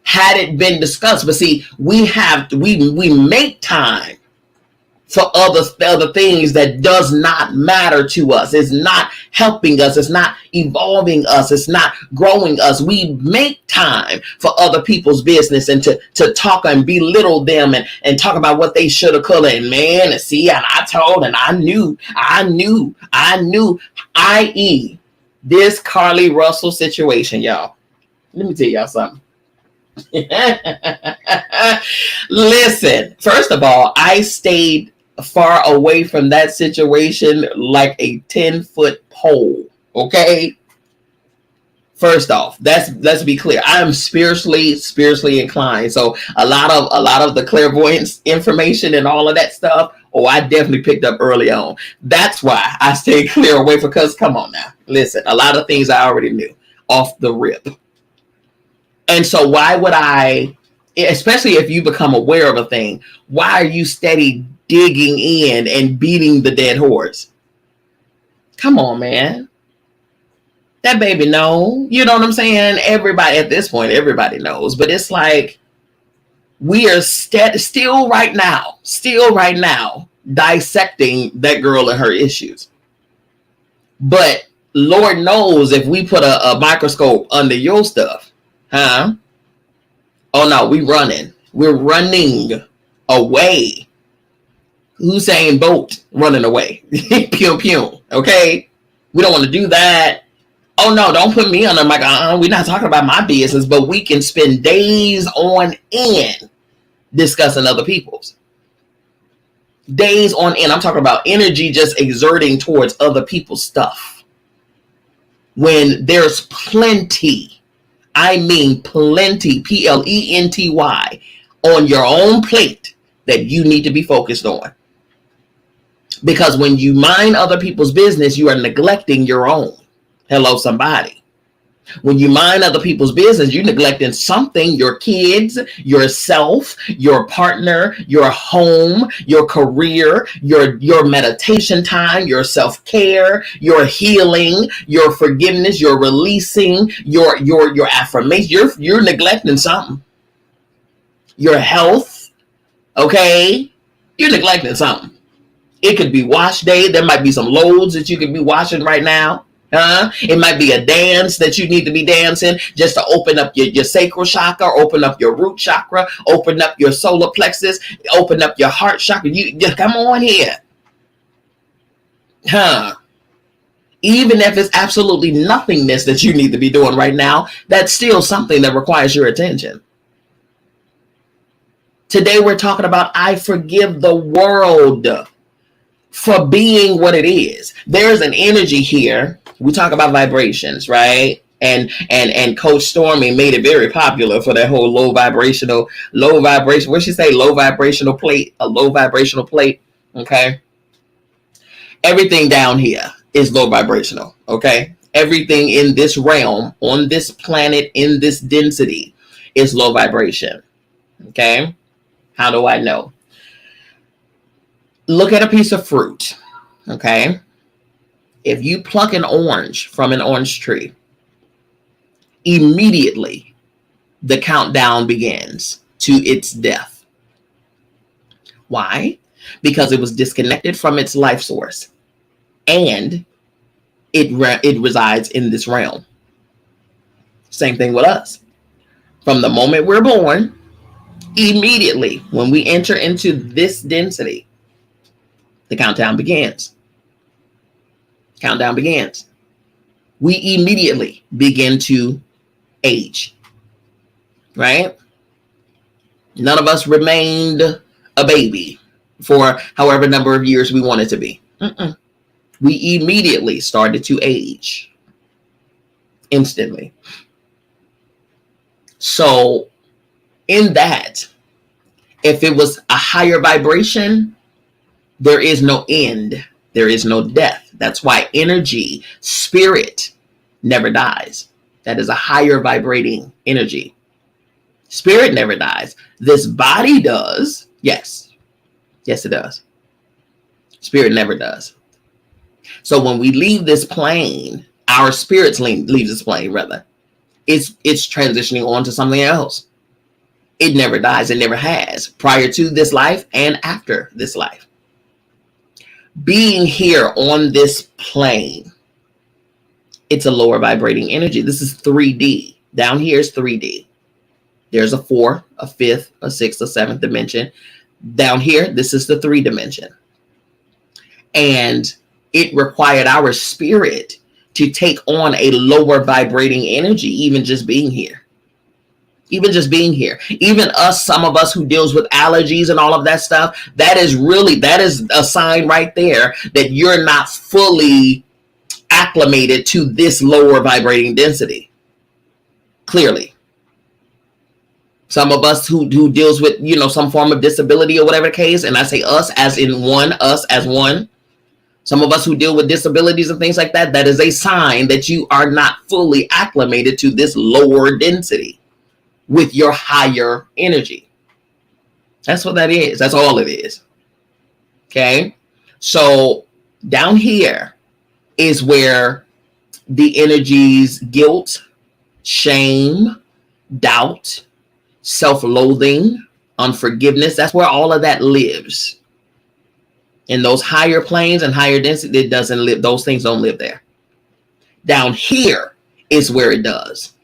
Had it been discussed, but see, we make time for other things that does not matter to us. It's not helping us. It's not evolving us. It's not growing us. We make time for other people's business and to talk and belittle them and talk about what they should have, could have, and man, and see, and I told, and I knew, i.e. this Carly Russell situation, y'all. Let me tell y'all something. Listen, first of all, I stayed far away from that situation like a 10-foot pole. Okay. First off, let's be clear. I am spiritually inclined. So a lot of the clairvoyance information and all of that stuff, I definitely picked up early on. That's why I stayed clear away because come on now. Listen, a lot of things I already knew off the rip. And so why would I, especially if you become aware of a thing, why are you steady digging in and beating the dead horse? Come on, man. That baby know. You know what I'm saying? Everybody at this point, everybody knows. But it's like we are still right now dissecting that girl and her issues. But Lord knows if we put a microscope under your stuff, huh? Oh no, we're running away. Usain Bolt running away. Pew pew. Okay, we don't want to do that. Oh no, don't put me on the mic. We're not talking about my business, but we can spend days on end discussing other people's. Days on end. I'm talking about energy just exerting towards other people's stuff. When there's plenty, I mean plenty, plenty, on your own plate that you need to be focused on. Because when you mind other people's business, you are neglecting your own. Hello, somebody. When you mind other people's business, you're neglecting something, your kids, yourself, your partner, your home, your career, your meditation time, your self-care, your healing, your forgiveness, your releasing, your affirmation. You're neglecting something. Your health, okay? You're neglecting something. It could be wash day. There might be some loads that you could be washing right now. It might be a dance that you need to be dancing just to open up your sacral chakra, open up your root chakra, open up your solar plexus, open up your heart chakra. You just come on here. Even if it's absolutely nothingness that you need to be doing right now, that's still something that requires your attention. Today we're talking about I forgive the world for being what it is. There's an energy here. We talk about vibrations, right? And Coach Stormy made it very popular for that whole low vibration. What'd she say? Low vibrational plate, a low vibrational plate. Okay. Everything down here is low vibrational. Okay. Everything in this realm, on this planet, in this density is low vibration. Okay. How do I know? Look at a piece of fruit, okay? If you pluck an orange from an orange tree, immediately the countdown begins to its death. Why? Because it was disconnected from its life source and it resides in this realm. Same thing with us. From the moment we're born, immediately when we enter into this density, the countdown begins. Countdown begins. We immediately begin to age, right? None of us remained a baby for however number of years we wanted to be. We immediately started to age instantly. So in that, if it was a higher vibration, there is no end. There is no death. That's why energy, spirit, never dies. That is a higher vibrating energy. Spirit never dies. This body does. Yes. Yes, it does. Spirit never does. So when we leave this plane, our spirits leaves this plane, rather. It's transitioning on to something else. It never dies. It never has, prior to this life and after this life. Being here on this plane, it's a lower vibrating energy. This is 3D. Down here is 3D. There's a 4, a 5th, a 6th, a 7th dimension. Down here, this is the 3 dimension. And it required our spirit to take on a lower vibrating energy, even just being here. Even just being here. Even us, some of us who deals with allergies and all of that stuff, that is a sign right there that you're not fully acclimated to this lower vibrating density. Clearly. Some of us who deals with, some form of disability or whatever the case, and I say us as in one, us as one. Some of us who deal with disabilities and things like that, that is a sign that you are not fully acclimated to this lower density with your higher energy. That's what that is. That's all it is. Okay. So down here is where the energies guilt, shame, doubt, self-loathing, unforgiveness, that's where all of that lives. In those higher planes and higher density, it doesn't live. Those things don't live there. Down here is where it does.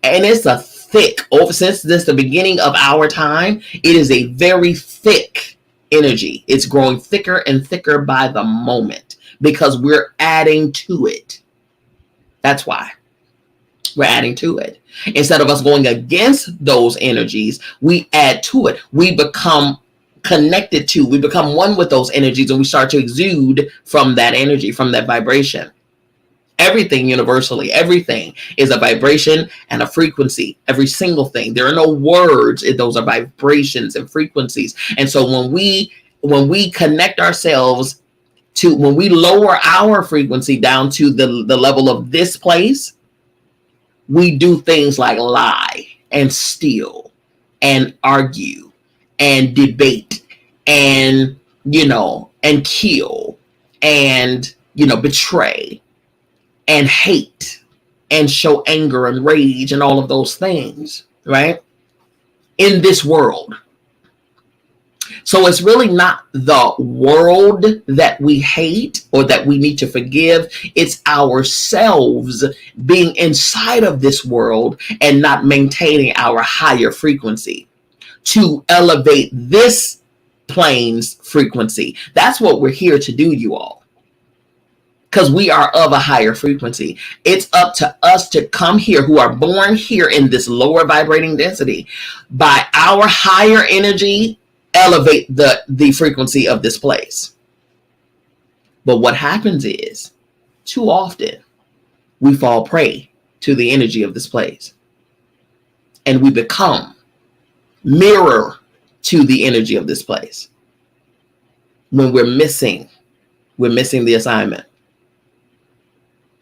And it's a thick, since this the beginning of our time, it is a very thick energy. It's growing thicker and thicker by the moment because we're adding to it. That's why we're adding to it. Instead of us going against those energies, we add to it. We become connected to, we become one with those energies, and we start to exude from that energy, from that vibration. Everything universally, everything is a vibration and a frequency. Every single thing. There are no words. Those are vibrations and frequencies. And so when we connect ourselves to, when we lower our frequency down to the level of this place, we do things like lie and steal and argue and debate and, and kill and, betray and hate and show anger and rage and all of those things, right? In this world. So it's really not the world that we hate or that we need to forgive. It's ourselves being inside of this world and not maintaining our higher frequency to elevate this plane's frequency. That's what we're here to do, you all. Because we are of a higher frequency. It's up to us to come here, who are born here in this lower vibrating density, by our higher energy, elevate the frequency of this place. But what happens is, too often, we fall prey to the energy of this place. And we become mirror to the energy of this place. When we're missing the assignment.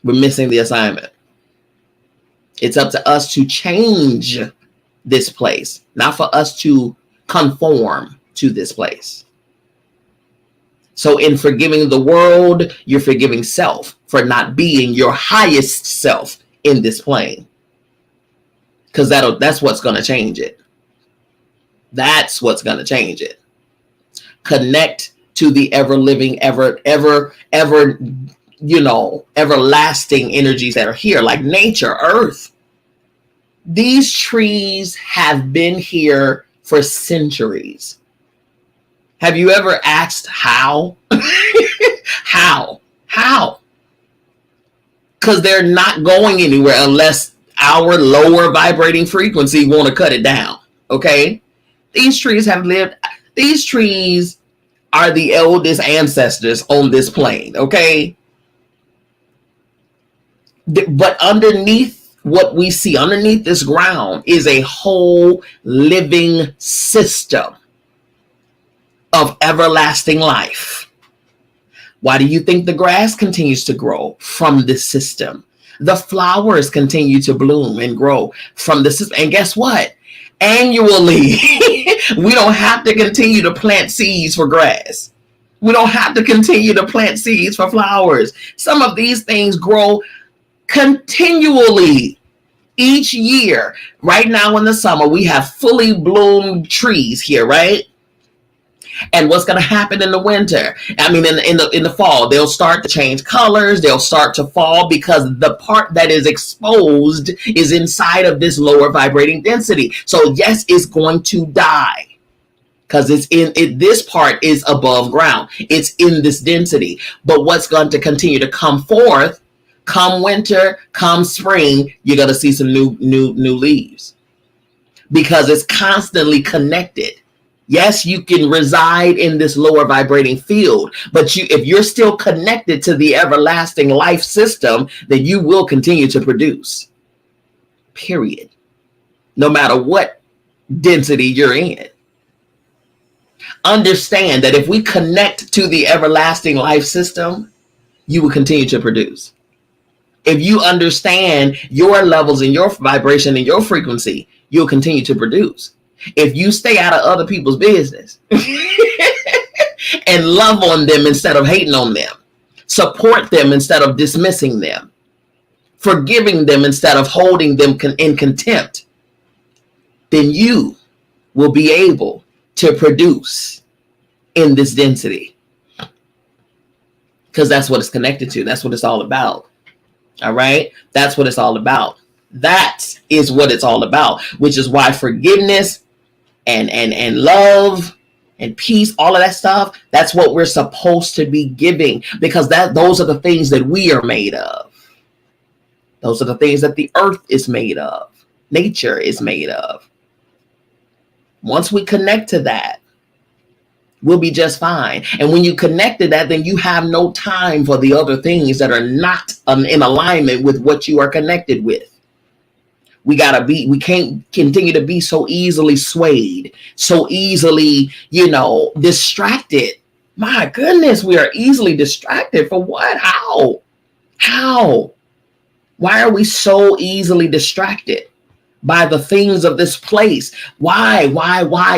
We're missing the assignment. It's up to us to change this place, not for us to conform to this place. So in forgiving the world, you're forgiving self for not being your highest self in this plane. Because that's what's going to change it. That's what's going to change it. Connect to the ever living, everlasting energies that are here, like nature, earth. These trees have been here for centuries. Have you ever asked how? How? Because they're not going anywhere unless our lower vibrating frequency want to cut it down. Okay? These trees are the eldest ancestors on this plane, okay? But underneath what we see, underneath this ground, is a whole living system of everlasting life. Why do you think the grass continues to grow? From this system. The flowers continue to bloom and grow from the system. And guess what? Annually, we don't have to continue to plant seeds for grass. We don't have to continue to plant seeds for flowers. Some of these things grow continually each year. Right now in the summer, we have fully bloomed trees here, right? And what's going to happen in the winter? I mean, in the fall, they'll start to change colors. They'll start to fall because the part that is exposed is inside of this lower vibrating density. So yes, it's going to die because it's in it. This part is above ground. It's in this density. But what's going to continue to come forth? Come winter, come spring, you're going to see some new leaves because it's constantly connected. Yes, you can reside in this lower vibrating field, but if you're still connected to the everlasting life system, then you will continue to produce. Period. No matter what density you're in. Understand that if we connect to the everlasting life system, you will continue to produce. If you understand your levels and your vibration and your frequency, you'll continue to produce. If you stay out of other people's business and love on them instead of hating on them, support them instead of dismissing them, forgiving them instead of holding them in contempt, then you will be able to produce in this density. Because that's what it's connected to. That's what it's all about. All right? That's what it's all about. That is what it's all about, which is why forgiveness and love and peace, all of that stuff, that's what we're supposed to be giving, because those are the things that we are made of. Those are the things that the earth is made of. Nature is made of. Once we connect to that, we'll be just fine. And when you connect to that, then you have no time for the other things that are not in alignment with what you are connected with. We can't continue to be so easily swayed, so easily, distracted. My goodness, we are easily distracted. For what? How? Why are we so easily distracted by the things of this place? Why?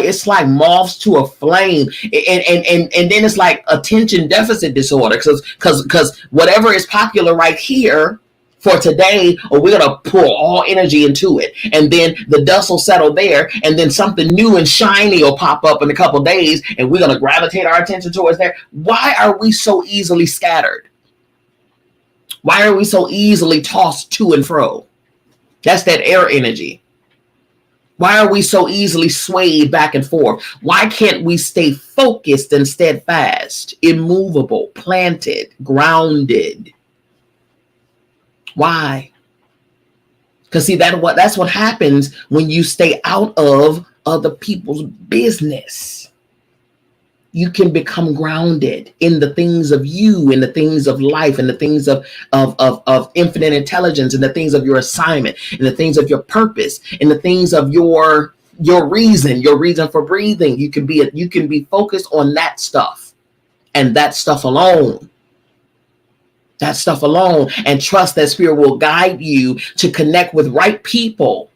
It's like moths to a flame. And then it's like attention deficit disorder. Because whatever is popular right here for today, or we're going to pour all energy into it. And then the dust will settle there. And then something new and shiny will pop up in a couple days. And we're going to gravitate our attention towards there. Why are we so easily scattered? Why are we so easily tossed to and fro? That's that air energy. Why are we so easily swayed back and forth? Why can't we stay focused and steadfast, immovable, planted, grounded? Why? Because see, that's what happens when you stay out of other people's business. You can become grounded in the things of you, in the things of life, in the things of infinite intelligence, in the things of your assignment, in the things of your purpose, in the things of your reason for breathing. You can be focused on that stuff and that stuff alone. That stuff alone, and trust that spirit will guide you to connect with right people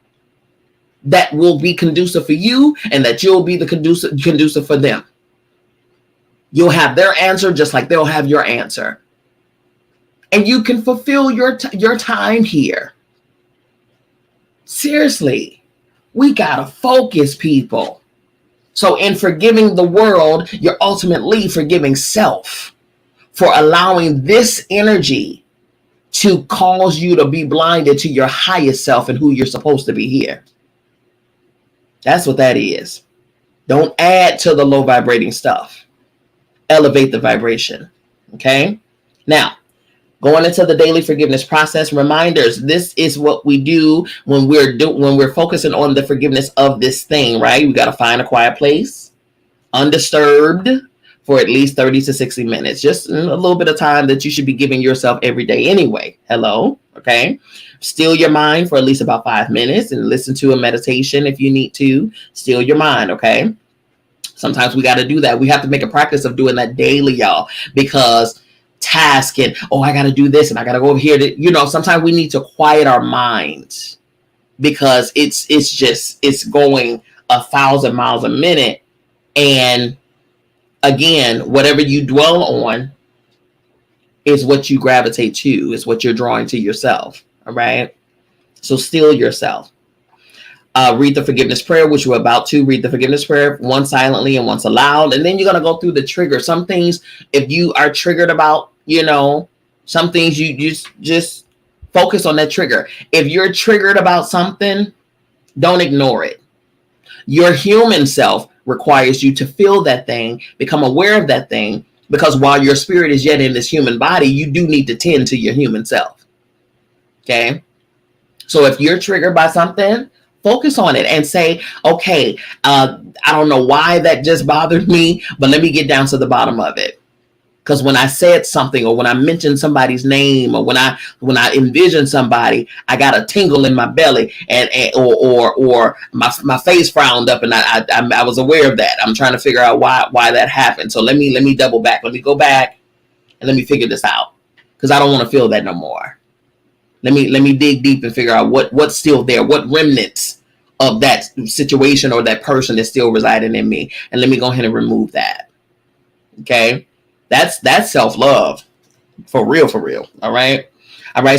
that will be conducive for you, and that you'll be the conducive for them. You'll have their answer just like they'll have your answer. And you can fulfill your time here. Seriously, we gotta focus, people. So in forgiving the world, you're ultimately forgiving self for allowing this energy to cause you to be blinded to your highest self and who you're supposed to be here. That's what that is. Don't add to the low vibrating stuff. Elevate the vibration. Okay? Now, going into the daily forgiveness process, reminders. This is what we do when we're focusing on the forgiveness of this thing, right? We got to find a quiet place, undisturbed, for at least 30 to 60 minutes, just a little bit of time that you should be giving yourself every day anyway. Hello. Okay. Still your mind for at least about 5 minutes and listen to a meditation if you need to. Still your mind. Okay. Sometimes we got to do that. We have to make a practice of doing that daily, y'all, because task and, oh, I got to do this and I got to go over here to, sometimes we need to quiet our minds because it's going 1,000 miles a minute. And again, whatever you dwell on is what you gravitate to, is what you're drawing to yourself. All right. So still yourself. Read the forgiveness prayer, which we're about to read the forgiveness prayer, once silently and once aloud. And then you're going to go through the trigger. Some things, if you are triggered about, some things you just focus on that trigger. If you're triggered about something, don't ignore it. Your human self requires you to feel that thing, become aware of that thing, because while your spirit is yet in this human body, you do need to tend to your human self. Okay. So if you're triggered by something, focus on it and say, okay, I don't know why that just bothered me, but let me get down to the bottom of it. Because when I said something, or when I mentioned somebody's name, or when I envision somebody, I got a tingle in my belly, or my face frowned up, and I was aware of that. I'm trying to figure out why that happened. So let me double back. Let me go back and let me figure this out, because I don't want to feel that no more. Let me dig deep and figure out what's still there, what remnants of that situation or that person is still residing in me, and let me go ahead and remove that. Okay. That's self-love for real. All right.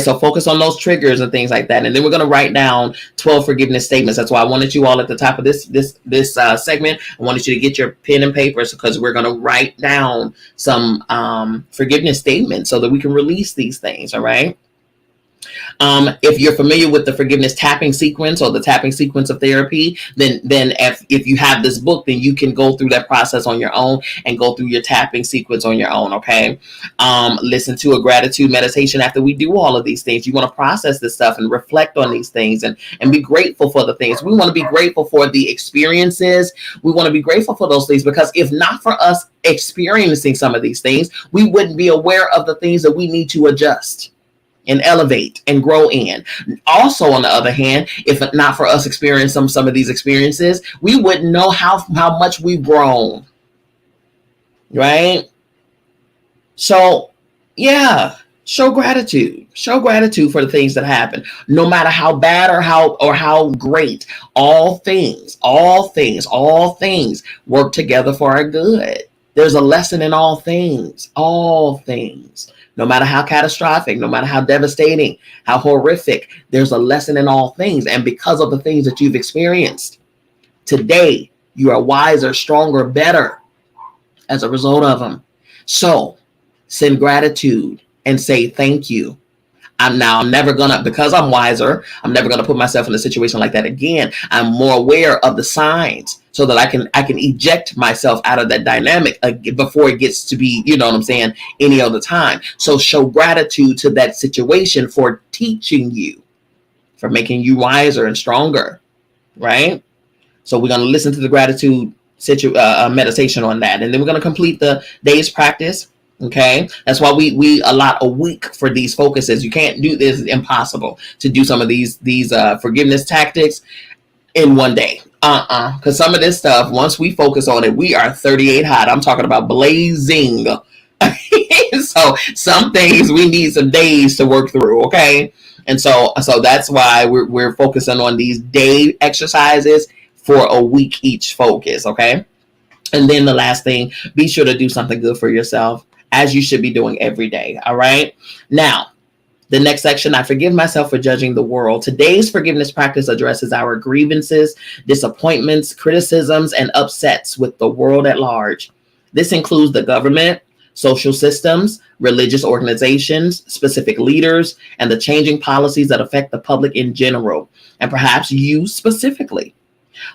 So focus on those triggers and things like that. And then we're going to write down 12 forgiveness statements. That's why I wanted you all at the top of this segment. I wanted you to get your pen and paper, because we're going to write down some forgiveness statements so that we can release these things. All right. If you're familiar with the forgiveness tapping sequence or the tapping sequence of therapy, then if you have this book, then you can go through that process on your own and go through your tapping sequence on your own. Okay. Listen to a gratitude meditation after we do all of these things. You want to process this stuff and reflect on these things and be grateful for the things. We want to be grateful for the experiences. We want to be grateful for those things, because if not for us experiencing some of these things, we wouldn't be aware of the things that we need to adjust and elevate and grow in. Also, on the other hand, if not for us experiencing some of these experiences, we wouldn't know how much we've grown. Right? So, yeah, show gratitude. Show gratitude for the things that happen, no matter how bad or how great. All things work together for our good. There's a lesson in all things. No matter how catastrophic, no matter how devastating, how horrific, there's a lesson in all things. And because of the things that you've experienced today, you are wiser, stronger, better as a result of them. So send gratitude and say thank you. I'm never gonna, because I'm wiser, I'm never gonna put myself in a situation like that again. I'm more aware of the signs so that I can eject myself out of that dynamic before it gets to be, any other time. So show gratitude to that situation for teaching you, for making you wiser and stronger, right? So we're gonna listen to the gratitude meditation on that, and then we're gonna complete the day's practice. Okay, that's why we allot a week for these focuses. You can't do this; it's impossible to do some of these forgiveness tactics in one day. Because some of this stuff, once we focus on it, we are 38 hot. I'm talking about blazing. So some things we need some days to work through. Okay, and so that's why we're focusing on these day exercises for a week each focus. Okay, and then the last thing, be sure to do something good for yourself, as you should be doing every day. All right. Now, the next section, I forgive myself for judging the world. Today's forgiveness practice addresses our grievances, disappointments, criticisms, and upsets with the world at large. This includes the government, social systems, religious organizations, specific leaders, and the changing policies that affect the public in general, and perhaps you specifically.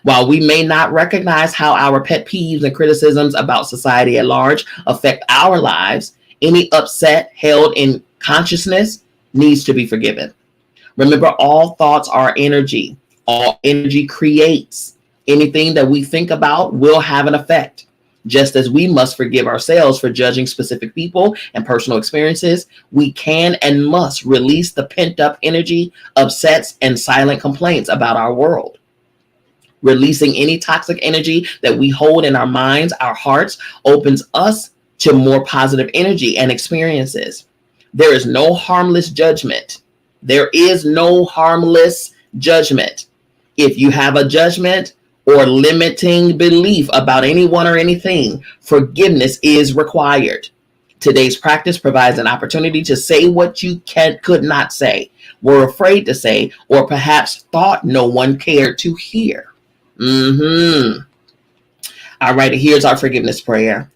While we may not recognize how our pet peeves and criticisms about society at large affect our lives, any upset held in consciousness needs to be forgiven. Remember, all thoughts are energy. All energy creates. Anything that we think about will have an effect. Just as we must forgive ourselves for judging specific people and personal experiences, we can and must release the pent-up energy, upsets, and silent complaints about our world. Releasing any toxic energy that we hold in our minds, our hearts, opens us to more positive energy and experiences. There is no harmless judgment. There is no harmless judgment. If you have a judgment or limiting belief about anyone or anything, forgiveness is required. Today's practice provides an opportunity to say what you could not say, were afraid to say, or perhaps thought no one cared to hear. All right, here's our forgiveness prayer.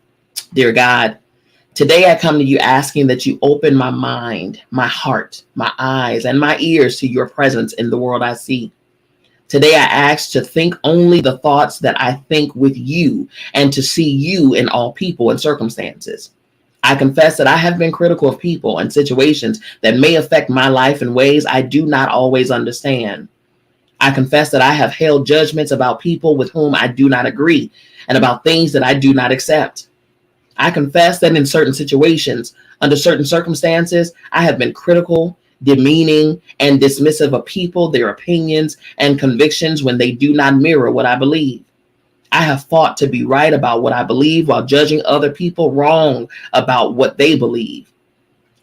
Dear God, today I come to you asking that you open my mind, my heart, my eyes, and my ears to your presence in the world I see. Today I ask to think only the thoughts that I think with you and to see you in all people and circumstances. I confess that I have been critical of people and situations that may affect my life in ways I do not always understand. I confess that I have held judgments about people with whom I do not agree and about things that I do not accept. I confess that in certain situations, under certain circumstances, I have been critical, demeaning, and dismissive of people, their opinions, and convictions when they do not mirror what I believe. I have fought to be right about what I believe while judging other people wrong about what they believe.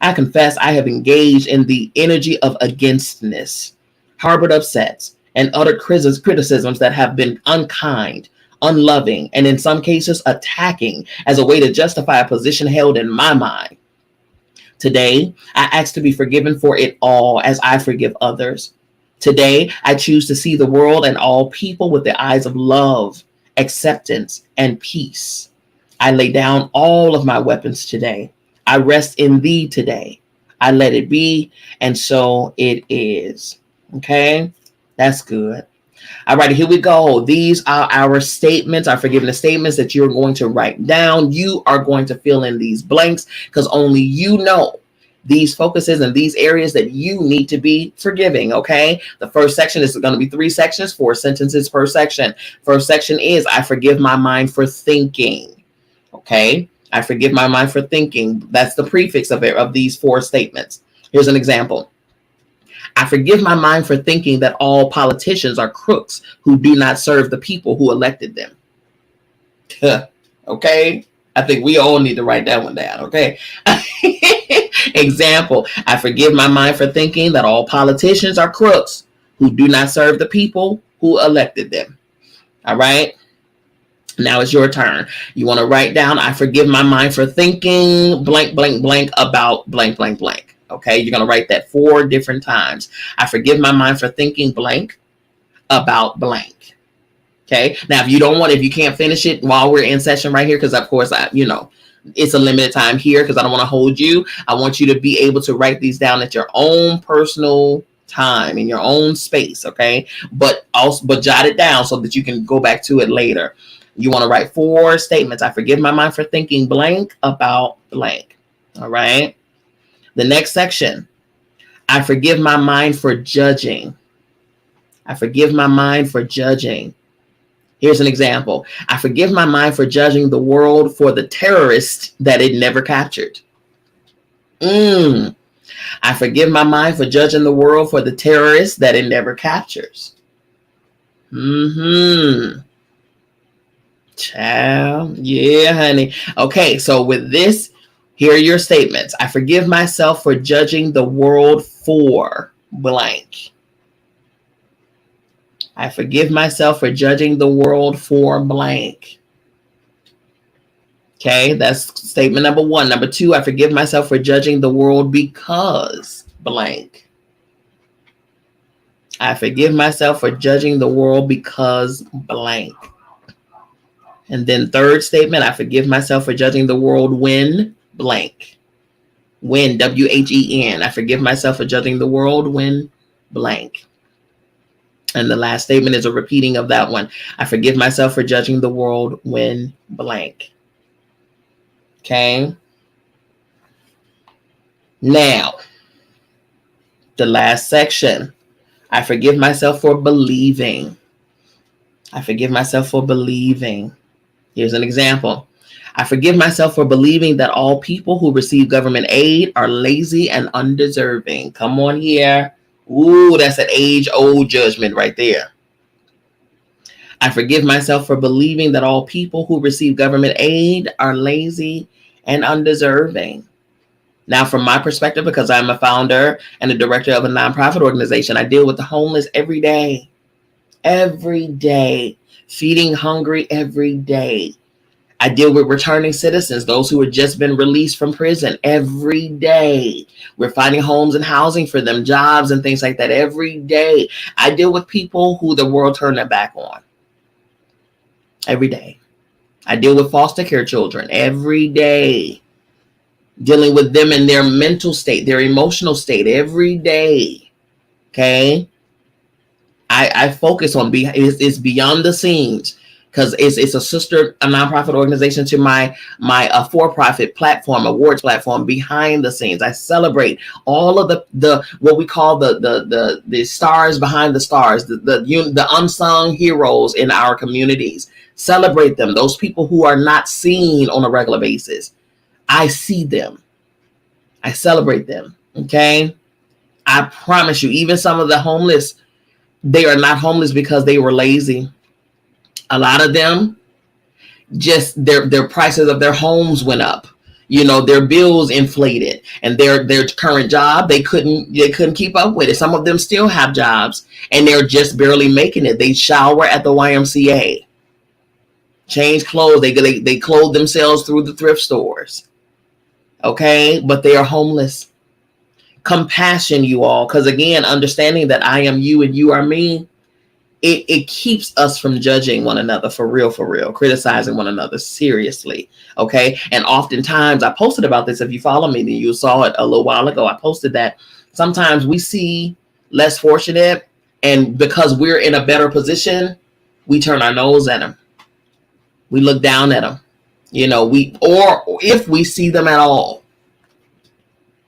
I confess I have engaged in the energy of againstness, harbored upsets, and uttered criticisms that have been unkind, unloving, and in some cases attacking as a way to justify a position held in my mind. Today, I ask to be forgiven for it all as I forgive others. Today, I choose to see the world and all people with the eyes of love, acceptance, and peace. I lay down all of my weapons today. I rest in thee today. I let it be, and so it is. Okay, that's good. All right, here we go. These are our statements, our forgiveness statements that you're going to write down. You are going to fill in these blanks because only you know these focuses and these areas that you need to be forgiving, okay? The first section is going to be 3 sections, 4 sentences per section. First section is, I forgive my mind for thinking, okay? I forgive my mind for thinking. That's the prefix of these 4 statements. Here's an example. I forgive my mind for thinking that all politicians are crooks who do not serve the people who elected them. Okay? I think we all need to write that one down, okay? Example, I forgive my mind for thinking that all politicians are crooks who do not serve the people who elected them. All right? Now it's your turn. You want to write down, I forgive my mind for thinking blank, blank, blank about blank, blank, blank. Okay, you're going to write that 4 different times. I forgive my mind for thinking blank about blank. Okay, now if you can't finish it while we're in session right here, because of course, it's a limited time here because I don't want to hold you. I want you to be able to write these down at your own personal time in your own space. Okay, but jot it down so that you can go back to it later. You want to write 4 statements. I forgive my mind for thinking blank about blank. All right. The next section, I forgive my mind for judging. I forgive my mind for judging. Here's an example. I forgive my mind for judging the world for the terrorists that it never captured. I forgive my mind for judging the world for the terrorists that it never captures. Child. Yeah, honey. Okay, so with this, here are your statements. I forgive myself for judging the world for blank. I forgive myself for judging the world for blank. Okay, that's statement number 1. Number 2, I forgive myself for judging the world because blank. I forgive myself for judging the world because blank. And then third statement, I forgive myself for judging the world when blank. When, W-H-E-N. I forgive myself for judging the world when blank. And the last statement is a repeating of that one. I forgive myself for judging the world when blank. Okay. Now, the last section. I forgive myself for believing. I forgive myself for believing. Here's an example. I forgive myself for believing that all people who receive government aid are lazy and undeserving. Come on here. Ooh, that's an age-old judgment right there. I forgive myself for believing that all people who receive government aid are lazy and undeserving. Now, from my perspective, because I'm a founder and a director of a nonprofit organization, I deal with the homeless every day, feeding hungry every day. I deal with returning citizens, those who have just been released from prison every day. We're finding homes and housing for them, jobs and things like that every day. I deal with people who the world turned their back on every day. I deal with foster care children every day, dealing with them in their mental state, their emotional state every day. Okay. I focus on it's beyond the scenes, because it's a nonprofit organization to my for-profit platform, awards platform, behind the scenes. I celebrate all of the what we call the stars behind the stars, the unsung heroes in our communities. Celebrate them, those people who are not seen on a regular basis. I see them. I celebrate them. Okay. I promise you, even some of the homeless, they are not homeless because they were lazy. A lot of them, just their prices of their homes went up. You know, their bills inflated, and their current job, they couldn't keep up with it. Some of them still have jobs and they're just barely making it. They shower at the YMCA, change clothes. They clothe themselves through the thrift stores. Okay, but they are homeless. Compassion, you all, because again, understanding that I am you and you are me, it keeps us from judging one another for real, criticizing one another seriously. Okay. And oftentimes, I posted about this. If you follow me, then you saw it a little while ago. I posted that sometimes we see less fortunate, and because we're in a better position, we turn our nose at them. We look down at them, you know, or if we see them at all,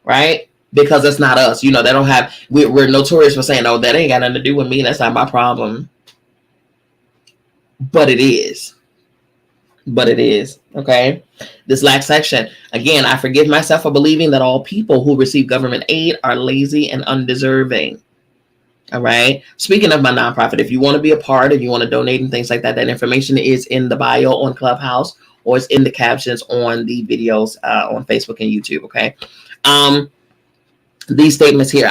right? Because it's not us, you know, they don't have, we're notorious for saying, oh, that ain't got nothing to do with me. That's not my problem. But it is. Okay. This last section, again, I forgive myself for believing that all people who receive government aid are lazy and undeserving. All right. Speaking of my nonprofit, if you want to be a part, if you want to donate and things like that, that information is in the bio on Clubhouse, or it's in the captions on the videos on Facebook and YouTube. Okay. These statements here,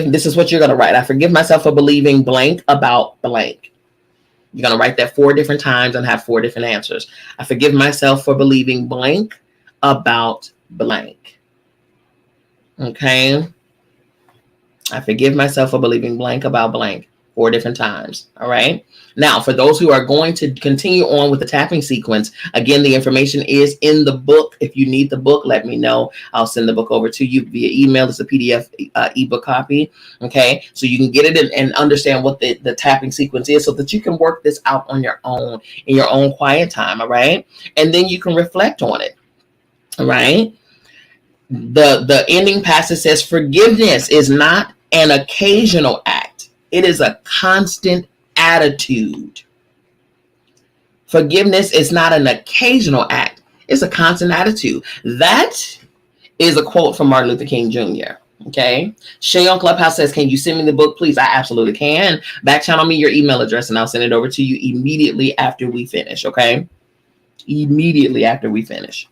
this is what you're going to write. I forgive myself for believing blank about blank. You're going to write that 4 different times and have 4 different answers. I forgive myself for believing blank about blank. Okay. I forgive myself for believing blank about blank 4 different times. All right. Now, for those who are going to continue on with the tapping sequence, again, the information is in the book. If you need the book, let me know. I'll send the book over to you via email. It's a PDF ebook copy. Okay. So you can get it and understand what the tapping sequence is, so that you can work this out on your own in your own quiet time. All right. And then you can reflect on it. All right. The ending passage says, forgiveness is not an occasional act. It is a constant attitude. Forgiveness is not an occasional act. It's a constant attitude. That is a quote from Martin Luther King Jr. Okay. Shay on Clubhouse says, can you send me the book, please? I absolutely can. Back channel me your email address and I'll send it over to you immediately after we finish. Okay. Immediately after we finish.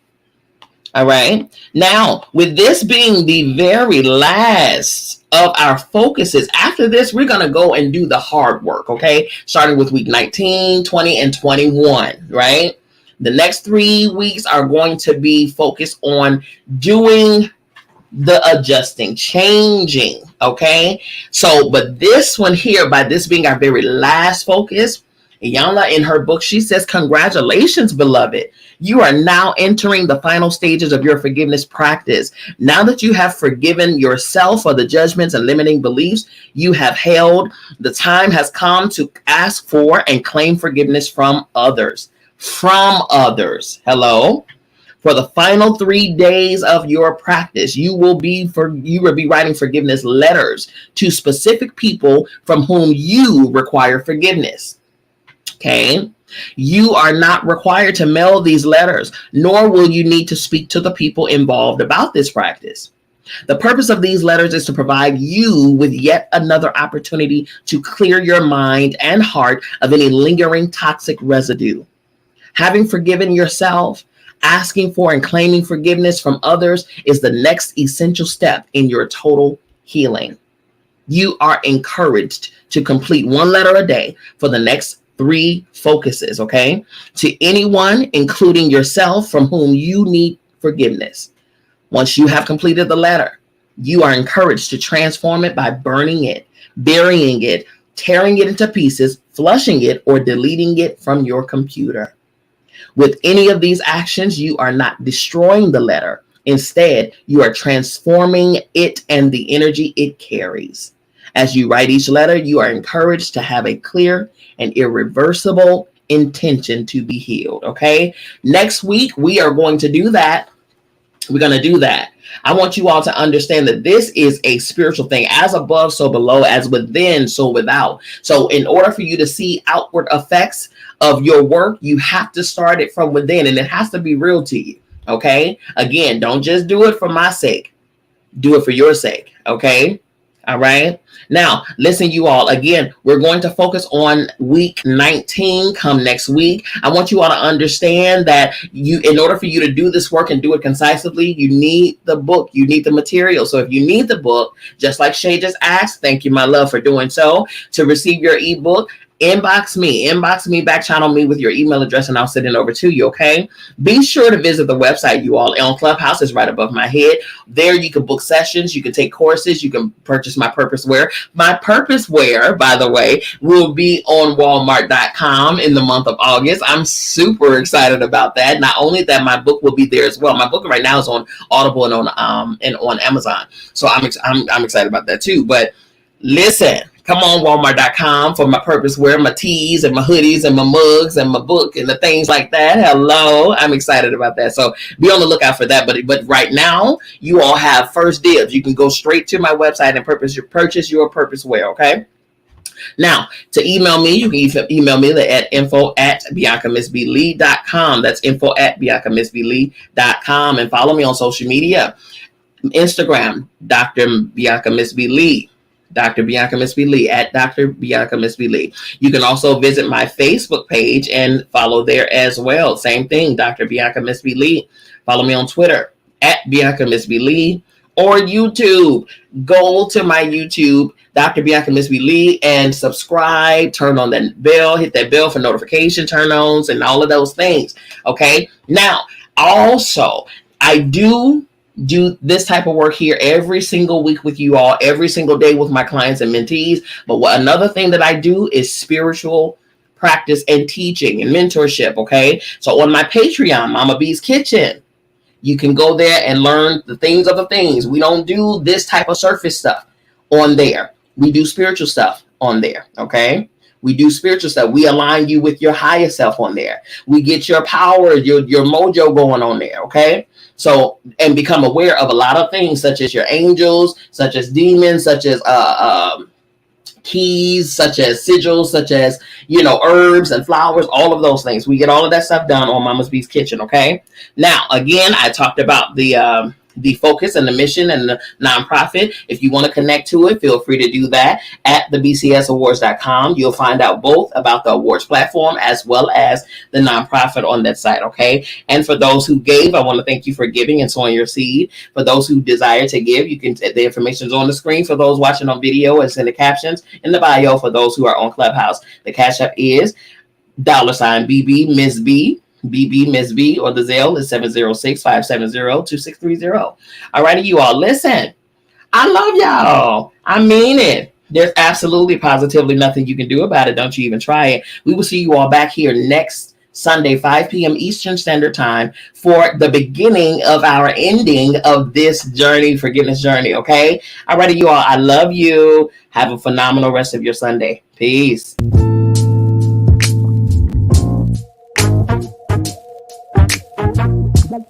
All right. Now, with this being the very last of our focuses, after this, we're going to go and do the hard work. Okay. Starting with week 19, 20, and 21. Right. The next 3 weeks are going to be focused on doing the adjusting, changing. Okay. So, but this one here, by this being our very last focus, Iyanla, in her book, she says, congratulations, beloved. You are now entering the final stages of your forgiveness practice. Now that you have forgiven yourself for the judgments and limiting beliefs you have held, the time has come to ask for and claim forgiveness from others. From others. Hello? For the final 3 days of your practice, you will be writing forgiveness letters to specific people from whom you require forgiveness. Okay. You are not required to mail these letters, nor will you need to speak to the people involved about this practice. The purpose of these letters is to provide you with yet another opportunity to clear your mind and heart of any lingering toxic residue. Having forgiven yourself, asking for and claiming forgiveness from others is the next essential step in your total healing. You are encouraged to complete one letter a day for the next 3 focuses, okay? To anyone, including yourself, from whom you need forgiveness. Once you have completed the letter, you are encouraged to transform it by burning it, burying it, tearing it into pieces, flushing it, or deleting it from your computer. With any of these actions, you are not destroying the letter. Instead, you are transforming it and the energy it carries. As you write each letter, you are encouraged to have a clear and irreversible intention to be healed, okay? Next week, we are going to do that. We're going to do that. I want you all to understand that this is a spiritual thing. As above, so below, as within, so without. So in order for you to see outward effects of your work, you have to start it from within, and it has to be real to you. Okay. Again, don't just do it for my sake. Do it for your sake. Okay. All right. Now, listen, you all, again, we're going to focus on week 19 come next week. I want you all to understand that in order for you to do this work and do it concisely, you need the book, you need the material. So if you need the book, just like Shay just asked, thank you, my love, for doing so, to receive your ebook, inbox me, back channel me with your email address, and I'll send it over to you, okay? Be sure to visit the website, you all. On Clubhouse is right above my head. There you can book sessions, you can take courses, you can purchase my purpose wear. My purpose wear, by the way, will be on Walmart.com in the month of August. I'm super excited about that. Not only that, my book will be there as well. My book right now is on Audible and on Amazon. So I'm excited about that too. But listen, come on Walmart.com for my purpose wear, my tees and my hoodies and my mugs and my book and the things like that. Hello, I'm excited about that. So be on the lookout for that. But right now, you all have first dibs. You can go straight to my website and purchase your purpose wear, okay? Now, to email me, you can email me at info@BiancaMissBlee.com. That's info@BiancaMissBlee.com. And follow me on social media. Instagram, Dr. Bianca Miss B. Lee. Dr. Bianca Miss B. Lee, at Dr. Bianca Miss B. Lee. You can also visit my Facebook page and follow there as well. Same thing, Dr. Bianca Miss B. Lee. Follow me on Twitter, at Bianca Miss B. Lee, or YouTube. Go to my YouTube, Dr. Bianca Miss B. Lee, and subscribe, turn on that bell, hit that bell for notification turn-ons and all of those things, okay? Now, also, I do this type of work here every single week with you all, every single day with my clients and mentees. But another thing that I do is spiritual practice and teaching and mentorship, okay? So on my Patreon, Mama B's Kitchen, you can go there and learn the things of the things. We don't do this type of surface stuff on there. We do spiritual stuff on there, okay? We do spiritual stuff. We align you with your higher self on there. We get your power, your mojo going on there, okay? So, and become aware of a lot of things, such as your angels, such as demons, such as keys, such as sigils, such as, herbs and flowers, all of those things. We get all of that stuff done on Mama's Beast Kitchen, okay? Now, again, I talked about the focus and the mission and the nonprofit. If you want to connect to it, feel free to do that at thebcsawards.com. You'll find out both about the awards platform as well as the nonprofit on that site, okay? And for those who gave, I want to thank you for giving and sowing your seed. For those who desire to give, the information is on the screen for those watching on video, and in the captions in the bio for those who are on Clubhouse. The Cash App is $BB Miss B. BB Miss B, or the Zelle is 706-570-2630. All righty, you all, listen, I love y'all. I mean it. There's absolutely positively nothing you can do about it. Don't you even try it. We will see you all back here next Sunday, 5 p.m. Eastern Standard Time, for the beginning of our ending of this journey, forgiveness journey, okay? All righty, you all, I love you. Have a phenomenal rest of your Sunday. Peace. Like